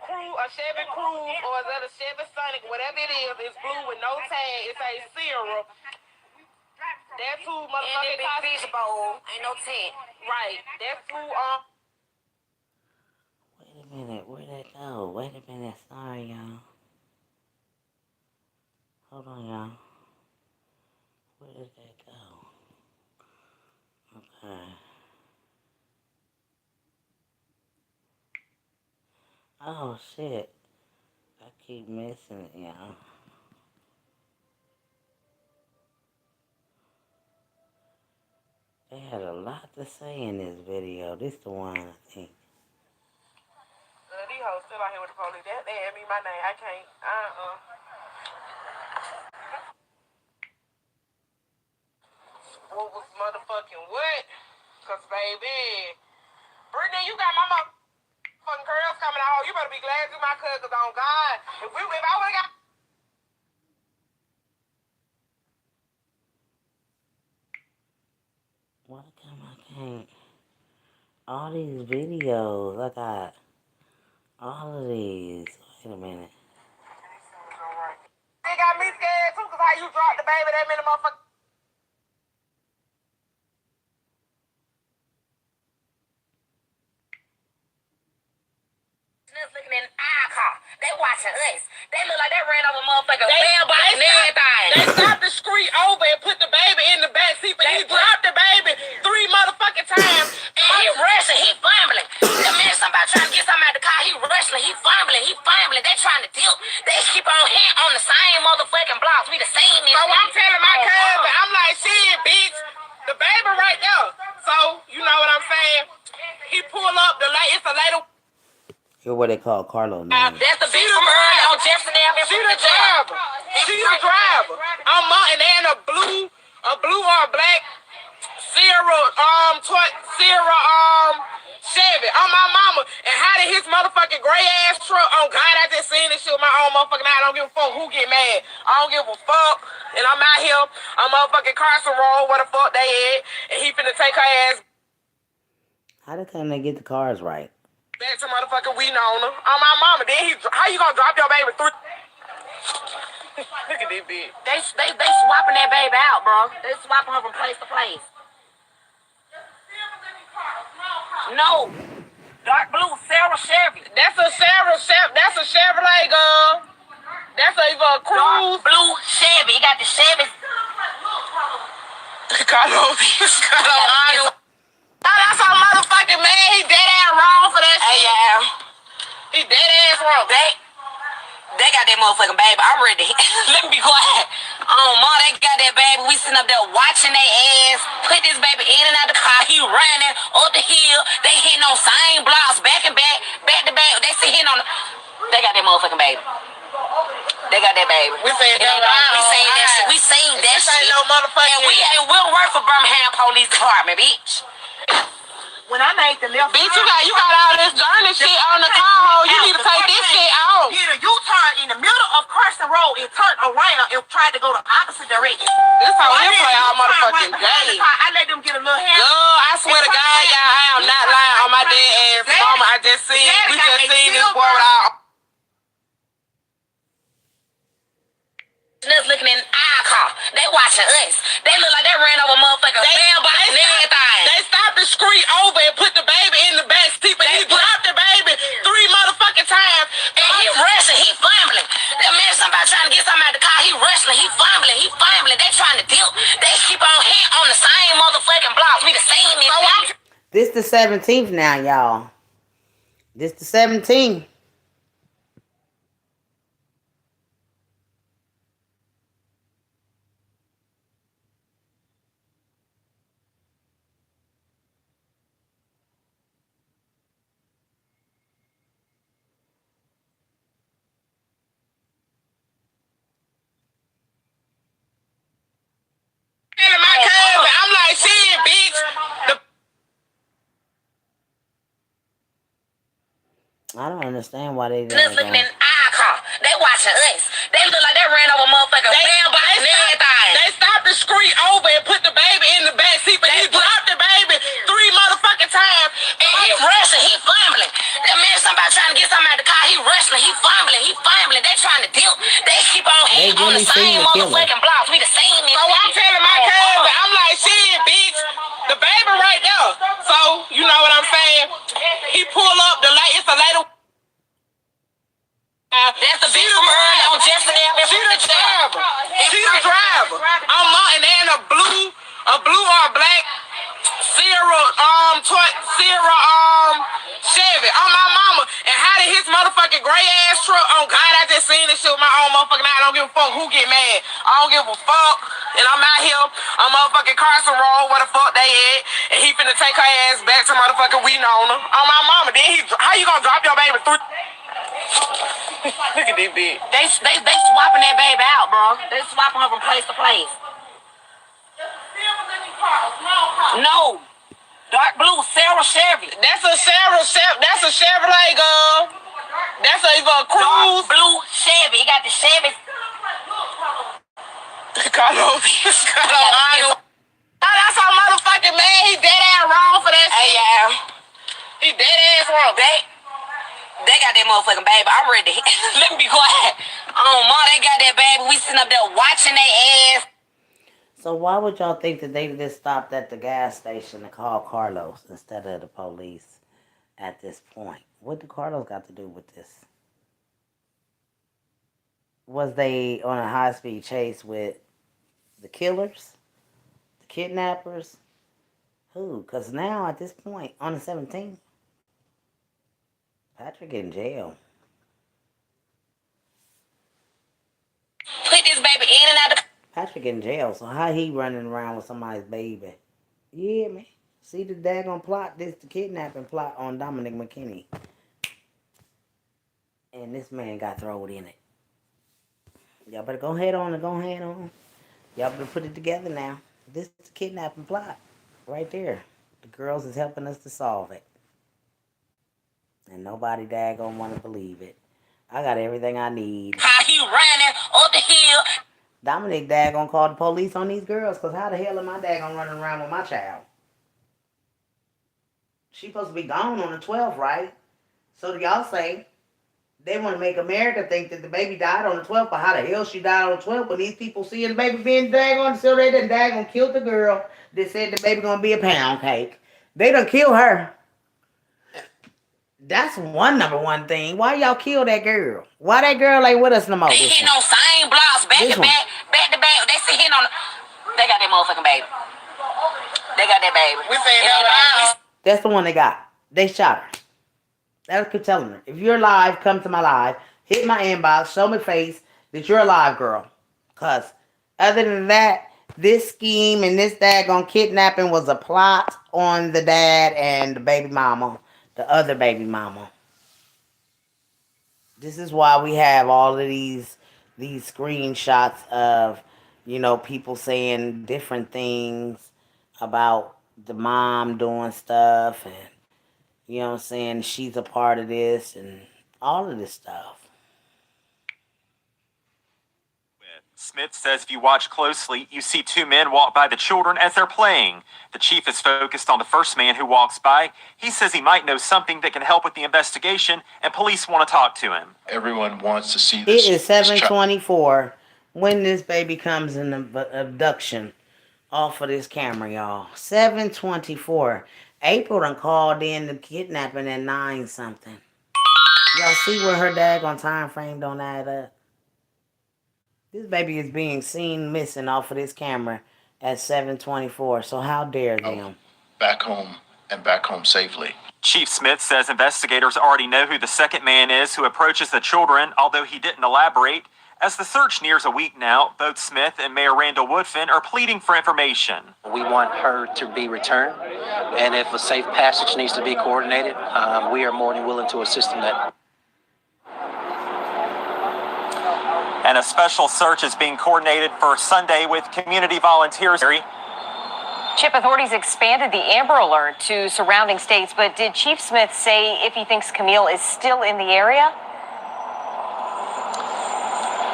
Crew, a Chevy Cruze, or is that a Chevy Sonic? Whatever it is, it's blue with no tag. It says Sierra. That's who motherfucking big fish bowl. Ain't no tent. Right. That's who Wait a minute, where'd that go? Wait a minute, sorry y'all. Hold on y'all. Where did that go? Okay. Oh shit. I keep missing it, y'all. They had a lot to say in this video. This the one, I think. these hoes still out here with the police. They had me my name. I can't. What was motherfucking what? Cause baby, Brittany, you got my motherfucking girls coming out. You better be glad you my cousin. Cause on God, if I would've got. Why come I can't? All these videos, I got all of these. Wait a minute. They got me scared too, cause how you dropped the baby that many motherfuckers. Looking in our car. They watching us. They look like they ran over motherfucking mailbox and everything. They stopped the street over and put the baby in the back seat, but he dropped the baby 3 motherfucking times. And he rushing, he fumbling. The minute somebody trying to get something out the car, he rushing, he fumbling. They trying to deal. They keep on hitting on the same motherfucking blocks. We the same. So I'm telling my cousin, I'm like, shit, bitch, the baby right there. So, you know what I'm saying? He pull up, it's a lady. Here's what they call Carlo now. That's the bitch from early on Jefferson Avenue. She the driver. And they in a blue or a black Sierra Chevy. On my mama. And how did his motherfucking gray ass truck? Oh God, I just seen this shit with my own motherfucking eye. I don't give a fuck who get mad. I don't give a fuck. And I'm out here on motherfucking Carson Road where the fuck they at. And he finna take her ass. How the time they get the cars right? Back to motherfucking we on her. On my mama. Then how you gonna drop your baby through? Look at this bitch. They swapping that baby out, bro. They swapping her from place to place. No. Dark blue, Sarah Chevy. That's a Chevrolet, girl. That's either a Cruze. Dark blue Chevy. You got the Chevy. Carlo. That's a motherfucking man. He dead ass wrong for that shit. Hey, yeah. He dead ass wrong. They got that motherfucking baby. I'm ready. Let me be quiet. Ma, they got that baby. We sitting up there watching their ass. Put this baby in and out the car. He running up the hill. They hitting on same blocks, back to back. They sit hitting on. They got that motherfucking baby. They got that baby. We seen that. We seen that shit. No motherfucking. And we'll work for Birmingham Police Department, bitch. When I made the left, bitch, you got all this journey shit on the car hole. You need to take this shit out. Did a U-turn in the middle of Carson Road and turned around and tried to go the opposite direction. This how we play our motherfucking game. I let them get a little hand. Girl, I swear to God, y'all, I am not lying on my dead ass mama. We just seen this boy without. Us looking in our car. They watching us. They look like they ran over motherfucking mailbox and everything. They stopped the street over and put the baby in the back seat, but he dropped the baby 3 motherfucking times. And he rushing, he fumbling. The minute somebody trying to get something out the car, he rushing, he fumbling. They trying to deal. They keep on hitting on the same motherfucking blocks. We the same. This the 17th now, y'all. This the 17th. My cousin, I'm like, shit, bitch. I don't understand why they Just didn't looking in go. our car. They watching us. They look like they ran over motherfucking mailbox and everything. They stopped the screen over and put the baby in the back seat, but he dropped the baby 3 motherfucking times. And he rushing, he fumbling. That man, somebody trying to get something out the car, he rushing, he fumbling. They trying to deal. They keep on They on the really seen same the killer. motherfucking blocks. We the same. So I'm telling my cousin, I'm like, shit, bitch, the baby right there. So, you know what I'm saying? He pull up, it's a lady. That's the bitch from early on Jefferson Avenue. She the driver. I'm and they in a blue or black Chevy. On my mama. And how did his motherfucking gray ass truck? Oh God, I just seen this shit with my own motherfucking eye. I don't give a fuck who get mad. I don't give a fuck. And I'm out here on motherfucking Carson Road where the fuck they at. And he finna take her ass back to motherfucking Winona. On my mama. Then how you gonna drop your baby through? Look at this bitch. They swapping that baby out, bro. They swapping her from place to place. No. Dark blue, Sarah Chevy. That's a Chevrolet, girl. That's either a Dark Cruise. blue Chevy. He got the Chevy. Carlos. That's our motherfucking man. He dead ass wrong for that Hey, shit. yeah. He dead ass wrong. They got that motherfucking baby. I'm ready to hit. Let me be quiet. Oh, ma, they got that baby. We sitting up there watching their ass. So why would y'all think that they just stopped at the gas station to call Carlos instead of the police at this point? What did Carlos got to do with this? Was they on a high-speed chase with the killers? The kidnappers? Who? Because now at this point, on the 17th, Patrick in jail. Put this baby in and out the... Patrick in jail, so how he running around with somebody's baby? Yeah, man. See the daggone plot, this the kidnapping plot on Dominic McKinney. And this man got thrown in it. Y'all better go ahead on. Y'all better put it together now. This is the kidnapping plot. Right there. The girls is helping us to solve it. And nobody daggone want to believe it. I got everything I need. How he running up the hill. Dominic daggone called the police on these girls, because how the hell am I daggone running around with my child? She's supposed to be gone on the 12th, right? So do y'all say they want to make America think that the baby died on the 12th, but how the hell she died on the 12th when these people see the baby being daggone, so they done daggone killed the girl that said the baby gonna be a pound cake. They done kill her. That's number one thing. Why y'all kill that girl? Why that girl ain't with us no more? They hitting on same blocks, back This to one. back. They sit hitting on... They got that motherfucking baby. They got that baby. We saying that loud. That's the one they got. They shot her. That's what I keep telling her. If you're alive, come to my live. Hit my inbox. Show me face that you're alive, girl. Because other than that, this scheme and this daggone kidnapping was a plot on the dad and the baby mama. The other baby mama. This is why we have all of these screenshots of, people saying different things about the mom doing stuff, and you know what I'm saying, she's a part of this and all of this stuff. Smith says if you watch closely, you see two men walk by the children as they're playing. The chief is focused on the first man who walks by. He says he might know something that can help with the investigation, and police want to talk to him. Everyone wants to see this. It is 7:24 when this baby comes in the abduction off of this camera, y'all. 7:24. April done called in the kidnapping at 9 something. Y'all see where her daggone time frame don't add up? This baby is being seen missing off of this camera at 7:24. So how dare them? Back home and back home safely. Chief Smith says investigators already know who the second man is who approaches the children, although he didn't elaborate. As the search nears a week now, both Smith and Mayor Randall Woodfin are pleading for information. We want her to be returned, and if a safe passage needs to be coordinated, we are more than willing to assist in that. And a special search is being coordinated for Sunday with community volunteers. Chip, authorities expanded the Amber Alert to surrounding states, but did Chief Smith say if he thinks Camille is still in the area?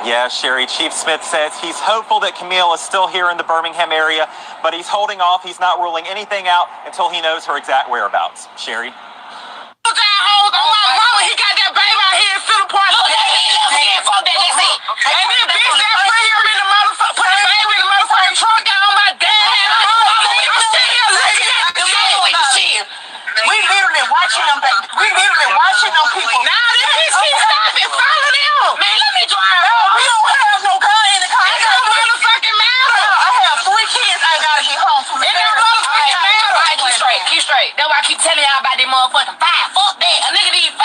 Yeah, Sherry, Chief Smith says he's hopeful that Camille is still here in the Birmingham area, but he's holding off. He's not ruling anything out until he knows her exact whereabouts. Sherry? On my mama, he got that baby out here in Center Park. Look, fuck that, that's it. And then bitch that put him in the motherfucker, put the baby in the motherfucking trunk, got on my dad. I'm sitting here looking at the shit. We literally watching them, baby. We literally watching them people. Nah, this bitch keep stopping, follow them. Man, let me drive. We don't have no car in the car. It don't motherfucking matter. I have 3 kids I gotta get home from. It don't motherfucking matter. All right, keep straight. That's why I keep telling y'all about this motherfucking 5. Fuck that. A nigga need 5.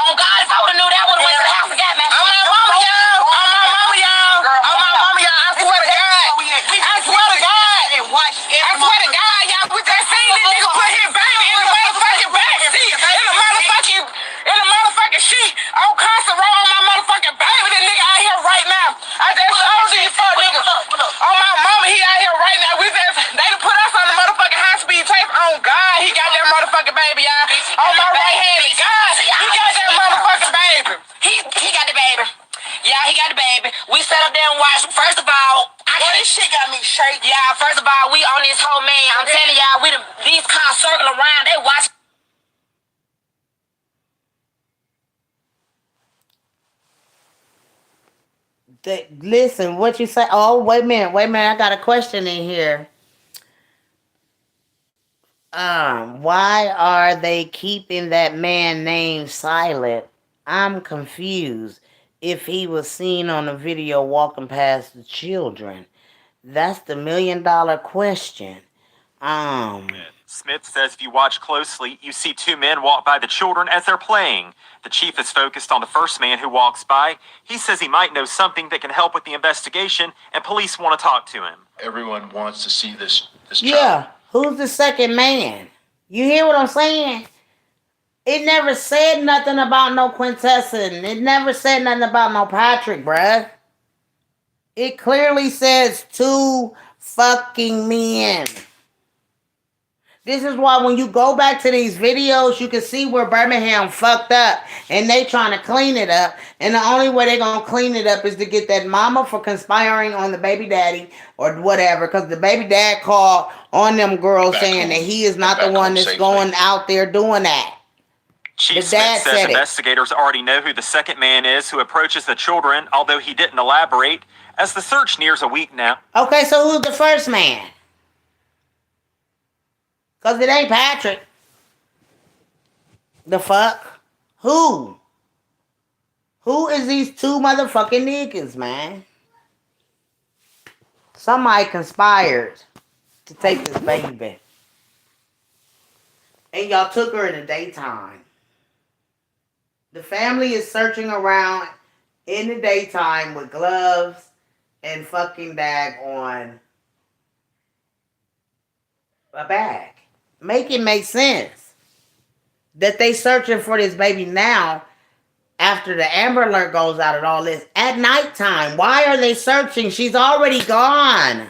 On God, if I would've knew that, I would've went to the house and got my shit. On my mama, y'all. On my mama, y'all. On my mama, y'all. I swear to God. I swear to God. I swear to God, y'all. We just seen this nigga put his baby in the motherfucking back seat. In the motherfucking sheet. On constant roll on my motherfucking baby. This nigga out here right now. I just told you, fuck nigga. On my mama, he out here right now. They done put us on the motherfucking high speed tape. On God, he got that motherfucking baby, y'all. On my right hand, God, he got that motherfucking baby. He got the baby. Yeah, he got the baby. We sat up there and watched. First of all, This shit got me shaking. yeah, first of all, we on this whole man. I'm telling y'all, these cars circle around. They watch. Listen, what you say? Oh, wait a minute. I got a question in here. Why are they keeping that man name silent? I'm confused. If he was seen on the video walking past the children, that's the $1 million question. Smith says if you watch closely, you see 2 men walk by the children as they're playing. The chief is focused on the first man who walks by. He says he might know something that can help with the investigation, and police want to talk to him. Everyone wants to see this child. Yeah, who's the second man? You hear what I'm saying? It never said nothing about no Quintessa. It never said nothing about no Patrick, bruh. It clearly says 2 fucking men. This is why when you go back to these videos, you can see where Birmingham fucked up. And they trying to clean it up. And the only way they going to clean it up is to get that mama for conspiring on the baby daddy or whatever. Because the baby dad called on them girls saying that he is not the one that's going out there doing that. Chief Smith says investigators already know who the second man is who approaches the children, although he didn't elaborate. As the search nears a week now. Okay, so who's the first man? Because it ain't Patrick. The fuck? Who? Who is these 2 motherfucking niggas, man? Somebody conspired to take this baby. And y'all took her in the daytime. The family is searching around in the daytime with gloves and fucking on a bag. Make it make sense that they searching for this baby now after the Amber Alert goes out and all this at nighttime. Why are they searching? She's already gone.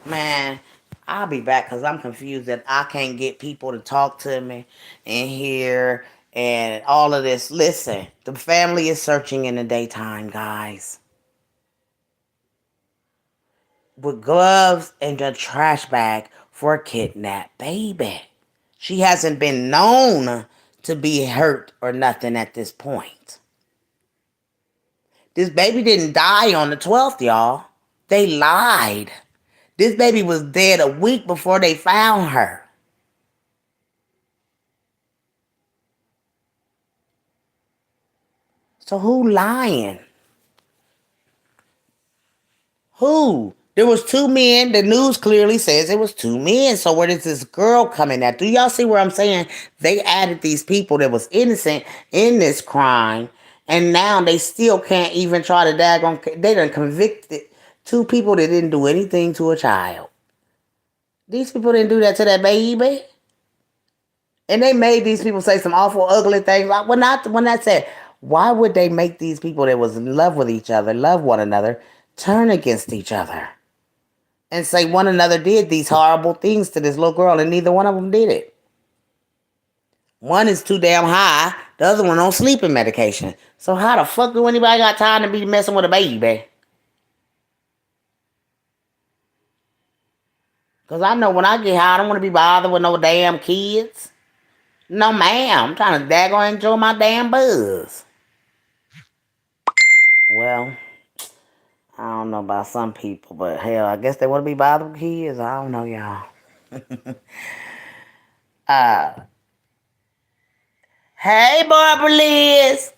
Man, I'll be back because I'm confused that I can't get people to talk to me and hear and all of this. Listen, the family is searching in the daytime, guys. With gloves and a trash bag for a kidnapped baby. She hasn't been known to be hurt or nothing at this point. This baby didn't die on the 12th, y'all. They lied. This baby was dead a week before they found her. So who lying? Who? There was 2 men. The news clearly says it was 2 men. So where does this girl come in at? Do y'all see where I'm saying? They added these people that was innocent in this crime. And now they still can't even try to daggone. They done convicted 2 people that didn't do anything to a child. These people didn't do that to that baby. And they made these people say some awful, ugly things. Like when I said, why would they make these people that was in love with each other, love one another, turn against each other? and say one another did these horrible things to this little girl, and neither one of them did it. One is too damn high, the other one on sleeping medication. So how the fuck do anybody got time to be messing with a baby? Because I know when I get high, I don't want to be bothered with no damn kids. No, ma'am. I'm trying to daggone enjoy my damn buzz. Well, I don't know about some people, but hell, I guess they want to be bothered with kids. I don't know, y'all. Hey, Barbara Liz.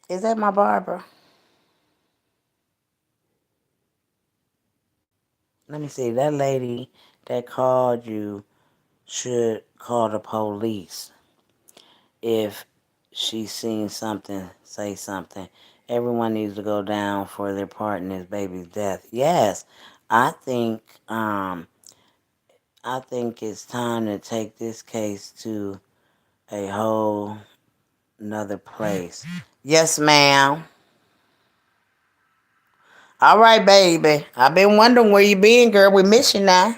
Is that my Barbara? Let me see. That lady that called you should call the police. If she's seen something, say something. Everyone needs to go down for their part in this baby's death. Yes, I think it's time to take this case to a whole nother place. Yes, ma'am. All right, baby. I've been wondering where you been, girl. We miss you now.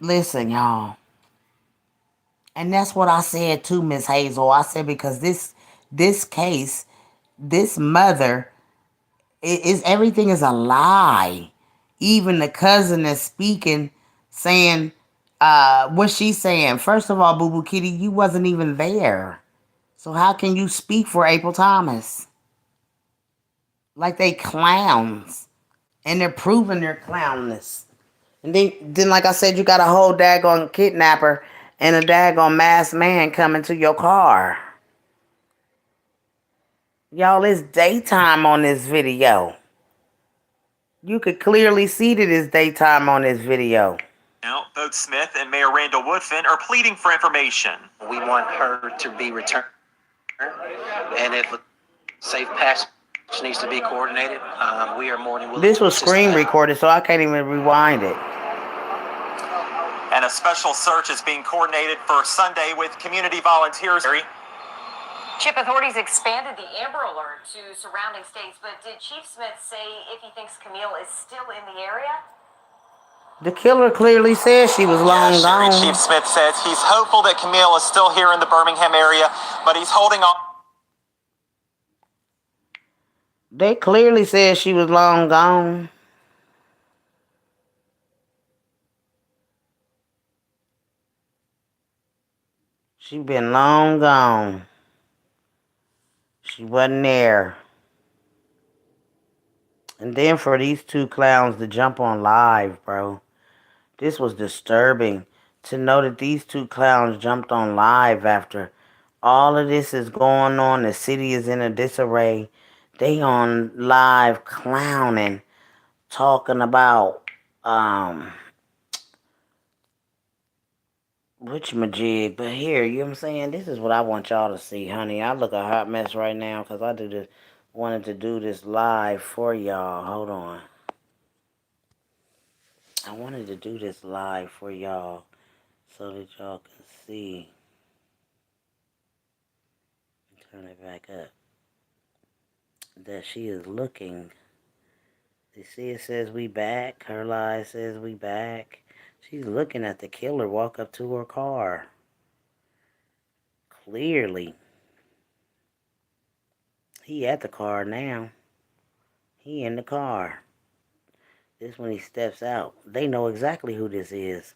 Listen, y'all. And that's what I said too, Miss Hazel. I said because this case, this mother, everything is a lie. Even the cousin is speaking, saying, what she's saying. First of all, Boo Boo Kitty, you wasn't even there. So how can you speak for April Thomas? Like they clowns. And they're proving their clownness. And then like I said, you got a whole daggone kidnapper and a daggone masked man coming to your car. Y'all, it's daytime on this video. You could clearly see that it's daytime on this video. Now, both Smith and Mayor Randall Woodfin are pleading for information. We want her to be returned, and if a safe passage needs to be coordinated, we are more than willing. This was screen recorded, so I can't even rewind it. And a special search is being coordinated for Sunday with community volunteers. Chip, authorities expanded the Amber Alert to surrounding states, but did Chief Smith say if he thinks Camille is still in the area? The killer clearly says she was long gone. Chief Smith says he's hopeful that Camille is still here in the Birmingham area, but he's holding on. They clearly said she was long gone. She been long gone. She wasn't there. And then for these two clowns to jump on live, bro. This was disturbing to know that these two clowns jumped on live after all of this is going on. The city is in a disarray. They on live clowning, talking about whatchamajig. But here, you know what I'm saying? This is what I want y'all to see, honey. I look a hot mess right now because I wanted to do this live for y'all. Hold on. I wanted to do this live for y'all so that y'all can see. Turn it back up. That she is looking. You see it says we back. Her lie says we back. She's looking at the killer walk up to her car. Clearly. He at the car now. He in the car. This when he steps out. They know exactly who this is.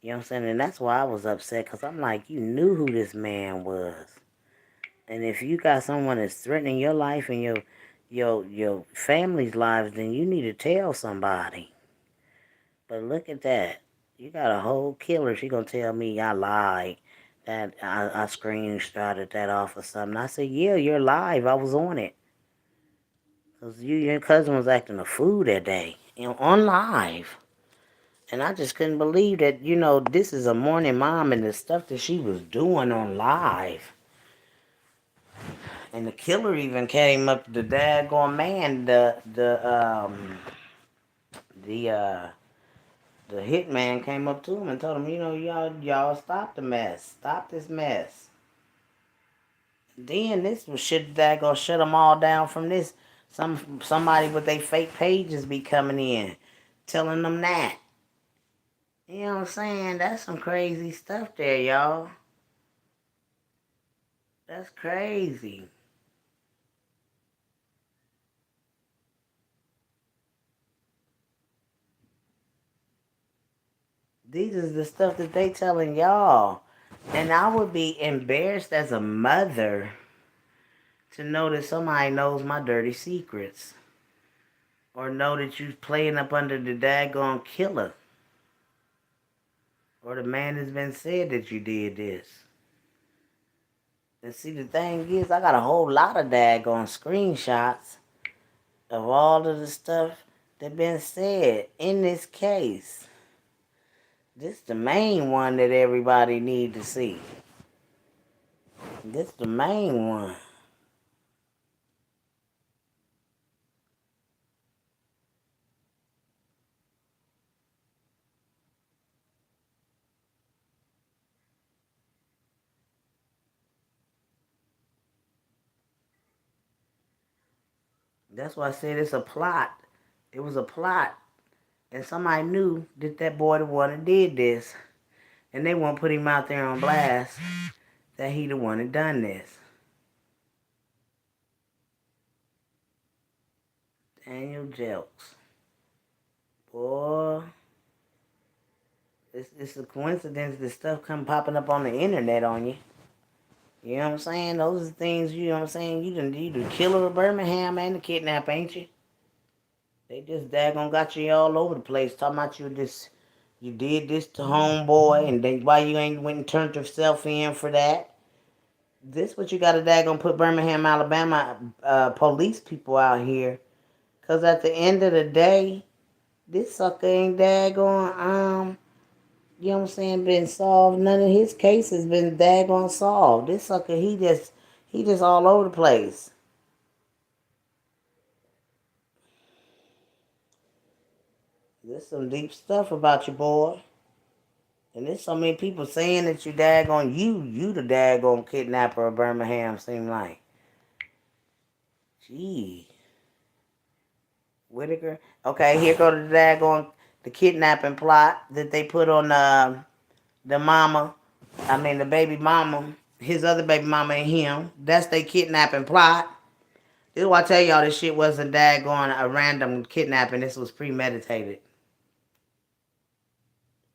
You know what I'm saying? And that's why I was upset. Because I'm like, you knew who this man was. And if you got someone that's threatening your life and your family's lives, then you need to tell somebody. But look at that. You got a whole killer. She gonna tell me I lied. That I screenshotted that off or something. I said, yeah, you're live. I was on it. Because your cousin was acting a fool that day. On live. And I just couldn't believe that, this is a morning mom and the stuff that she was doing on live. And the killer even came up to the daggone man, the hitman came up to him and told him, y'all stop the mess. Stop this mess. Then this was shit that gonna shut them all down from this Somebody with their fake pages be coming in, telling them that. You know what I'm saying? That's some crazy stuff there, y'all. That's crazy. These is the stuff that they telling y'all. And I would be embarrassed as a mother to know that somebody knows my dirty secrets. Or know that you playing up under the daggone killer. Or the man has been said that you did this. And see, the thing is, I got a whole lot of daggone screenshots of all of the stuff that been said in this case. This the main one that everybody need to see. This the main one. That's why I said it's a plot. It was a plot. And somebody knew that that boy the one that did this. And they won't put him out there on blast that he the one that done this. Daniel Jelks. Boy. It's a coincidence that stuff come popping up on the internet on you. You know what I'm saying? Those are the things, you know what I'm saying? You the killer of Birmingham and the kidnap, ain't you? They just daggone got you all over the place talking about you did this to homeboy, and then why you ain't went and turned yourself in for that. This what you got to daggone put Birmingham, Alabama police people out here. Because at the end of the day, this sucker ain't daggone, you know what I'm saying, been solved. None of his cases been daggone solved. This sucker, he just all over the place. There's some deep stuff about you, boy. And there's so many people saying that you daggone you the daggone kidnapper of Birmingham, seem like. Gee. Whitaker. Okay, here go the daggone the kidnapping plot that they put on the mama. I mean the baby mama, his other baby mama and him. That's their kidnapping plot. This is why I tell y'all this shit wasn't daggone a random kidnapping. This was premeditated.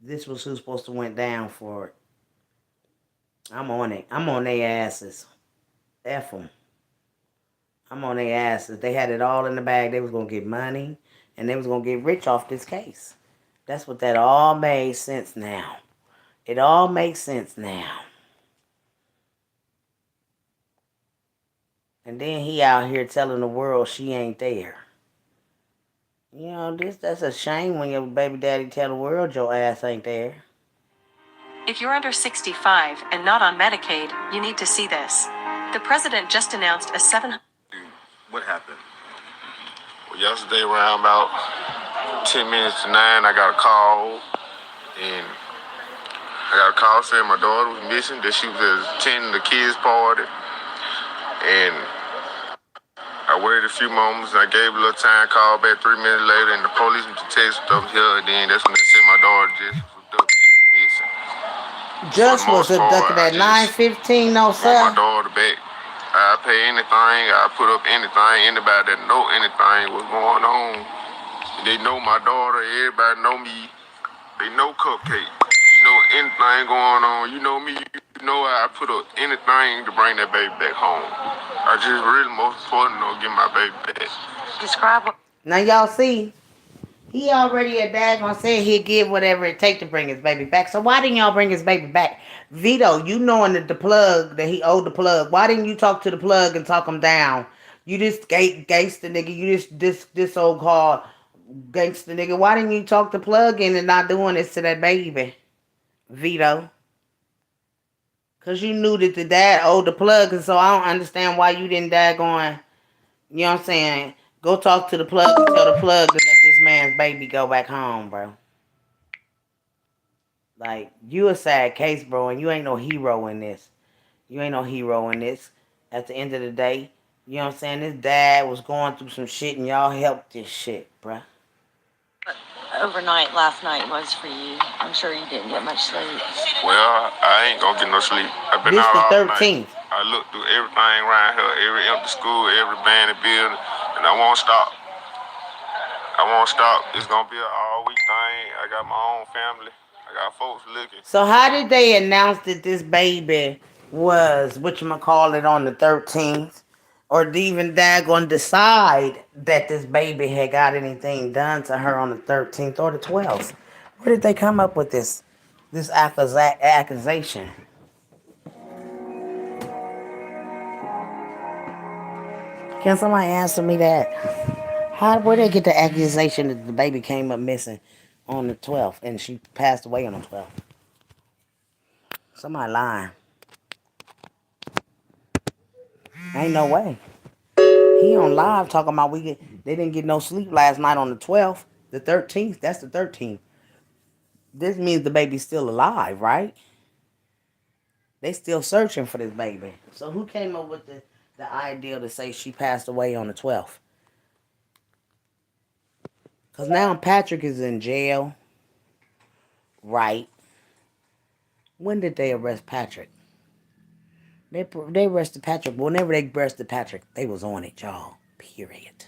This was who's supposed to went down for it. I'm on it. I'm on their asses. F them. I'm on their asses. They had it all in the bag. They was going to get money, and they was going to get rich off this case. That's what that all made sense now. It all makes sense now. And then he out here telling the world she ain't there. You know, that's a shame when your baby daddy tell the world your ass ain't there. If you're under 65 and not on Medicaid, you need to see this. The president just announced a What happened? Well, yesterday around about 10 minutes to 9, I got a call. And I got a call saying my daughter was missing, that she was attending the kids' party. And I waited a few moments, and I gave a little time, called back 3 minutes later, and the police and detectives up here, and then that's when they said my daughter just was abducted, missing. Just was abducted at 9:15, no sir. Want my daughter back. I pay anything, I put up anything, anybody that know anything what's going on. They know my daughter, everybody know me. They know Cupcake. You know anything going on, you know me, you know I put up anything to bring that baby back home. I just really most important to get my baby back. describe what. Now y'all see, he already a daggone said he'd give whatever it take to bring his baby back. So why didn't y'all bring his baby back? Vito, you knowing that the plug, that he owed the plug, why didn't you talk to the plug and talk him down? You this gangster nigga, you this old called gangster nigga. Why didn't you talk the plug in and not doing this to that baby? Vito. Because you knew that the dad owed the plug, and so I don't understand why you didn't daggone, you know what I'm saying, go talk to the plug and tell the plug to let this man's baby go back home, bro. Like, you a sad case, bro, and you ain't no hero in this. You ain't no hero in this. At the end of the day, You know what I'm saying? His dad was going through some shit and y'all helped this shit, bruh. Overnight last night was for you. I'm sure you didn't get much sleep. Well, I ain't gonna get no sleep. I've been This out the all night. 13th. I looked through everything around here, every empty school, every abandoned building, and I won't stop. I won't stop. It's gonna be an all week thing. I got my own family. I got folks looking. So how did they announce that this baby was, whatchamacallit, on the 13th? Or even daggone decide that this baby had got anything done to her on the 13th or the 12th? Where did they come up with this accusation? Can somebody answer me that? Where did they get the accusation that the baby came up missing on the 12th and she passed away on the 12th? Somebody lying. Ain't no way. He on live talking about they didn't get no sleep last night on the 12th. The 13th, that's the 13th. This means the baby's still alive, right? They still searching for this baby. So who came up with the idea to say she passed away on the 12th? Because now Patrick is in jail, right? When did they arrest Patrick? They arrested Patrick. Whenever they arrested Patrick, they was on it, y'all. Period.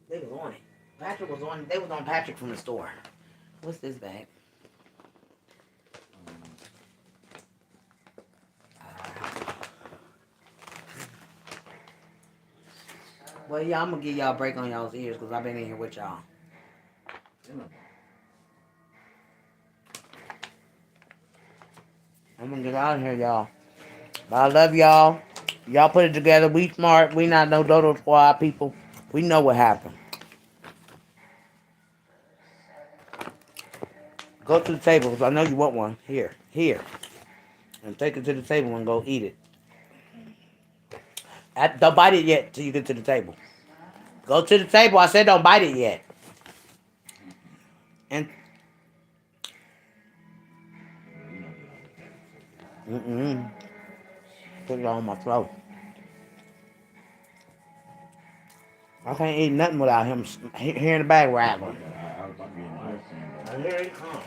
They was on it. Patrick was on. They was on Patrick from the store. What's this bag? Well, yeah, I'm gonna give y'all a break on y'all's ears because I've been in here with y'all. I'm gonna get out of here, y'all. But I love y'all. Y'all put it together. We smart. We not no Dodo Squad people. We know what happened. Go to the table because I know you want one. Here. And take it to the table and go eat it. Don't bite it yet till you get to the table. Go to the table. I said don't bite it yet. And put it on my throat. I can't eat nothing without him hearing the bag rattling. Here he comes.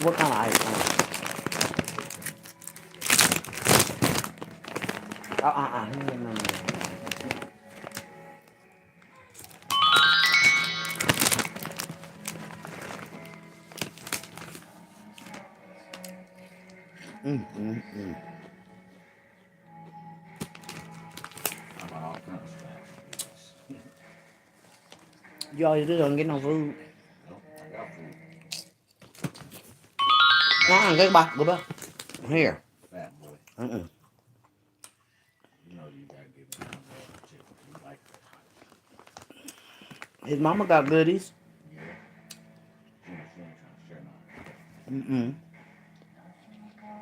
What kind of ice cream? No. Y'all just don't get no food. Go back. Here. His mama got goodies.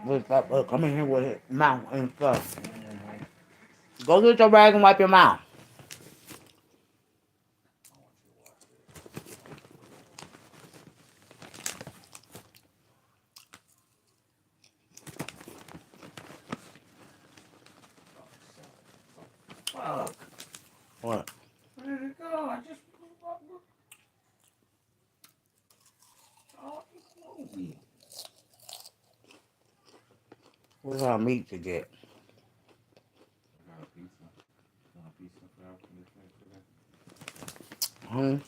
Look, come in here with his mouth and stuff. Go get your rag and wipe your mouth. What? Where did it go? I just What kind of meat to get? You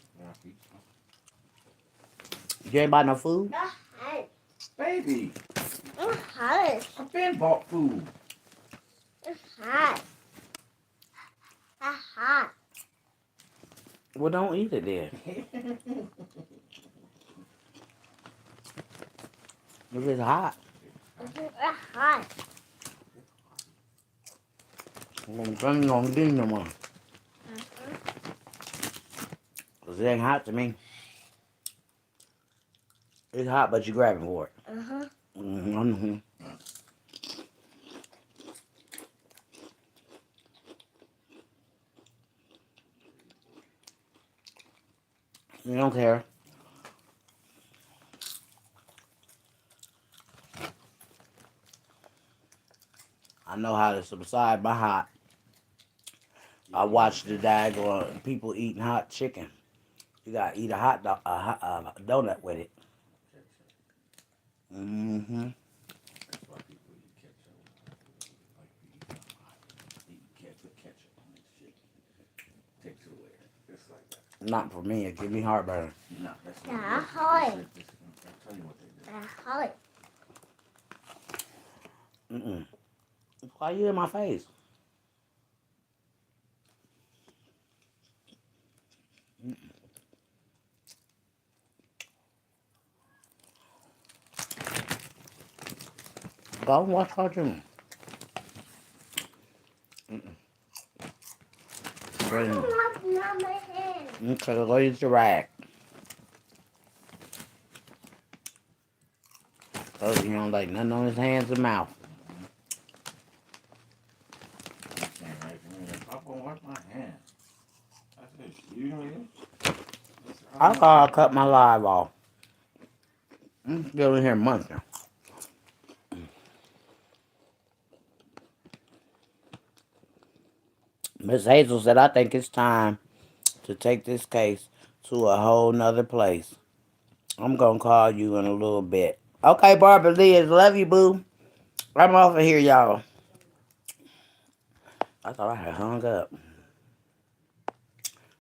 ain't buy no food? Baby, It's hot. I've been bought food. It's hot. It's hot. Well, don't eat it then. If it's hot. It's hot. I'm gonna give you no more. Cause it ain't hot to me. It's hot, but you're grabbing for it. You don't care. know how to subside my hot. I watched the daggone people eating hot chicken. You gotta eat a hot dog, a donut with it. Mm-hmm. That's why people eat ketchup. Like eating ketchup on this shit. Takes it away. Just like that. Not for me. It give me heartburn. No, that's Yeah, not hi. I'll tell you what they do. Hi. Mm-mm. Why you in my face? Go and watch cartoon. Okay, go use the rag. Oh, you don't like nothing on his hands or mouth. Saying right to me, Papa, wash my hands. I said, you know this? I thought I cut my live off. I'm still in here months now. Miss Hazel said, I think it's time to take this case to a whole nother place. I'm going to call you in a little bit. Okay, Barbara Liz, love you, boo. I'm off of here, y'all. I thought I had hung up.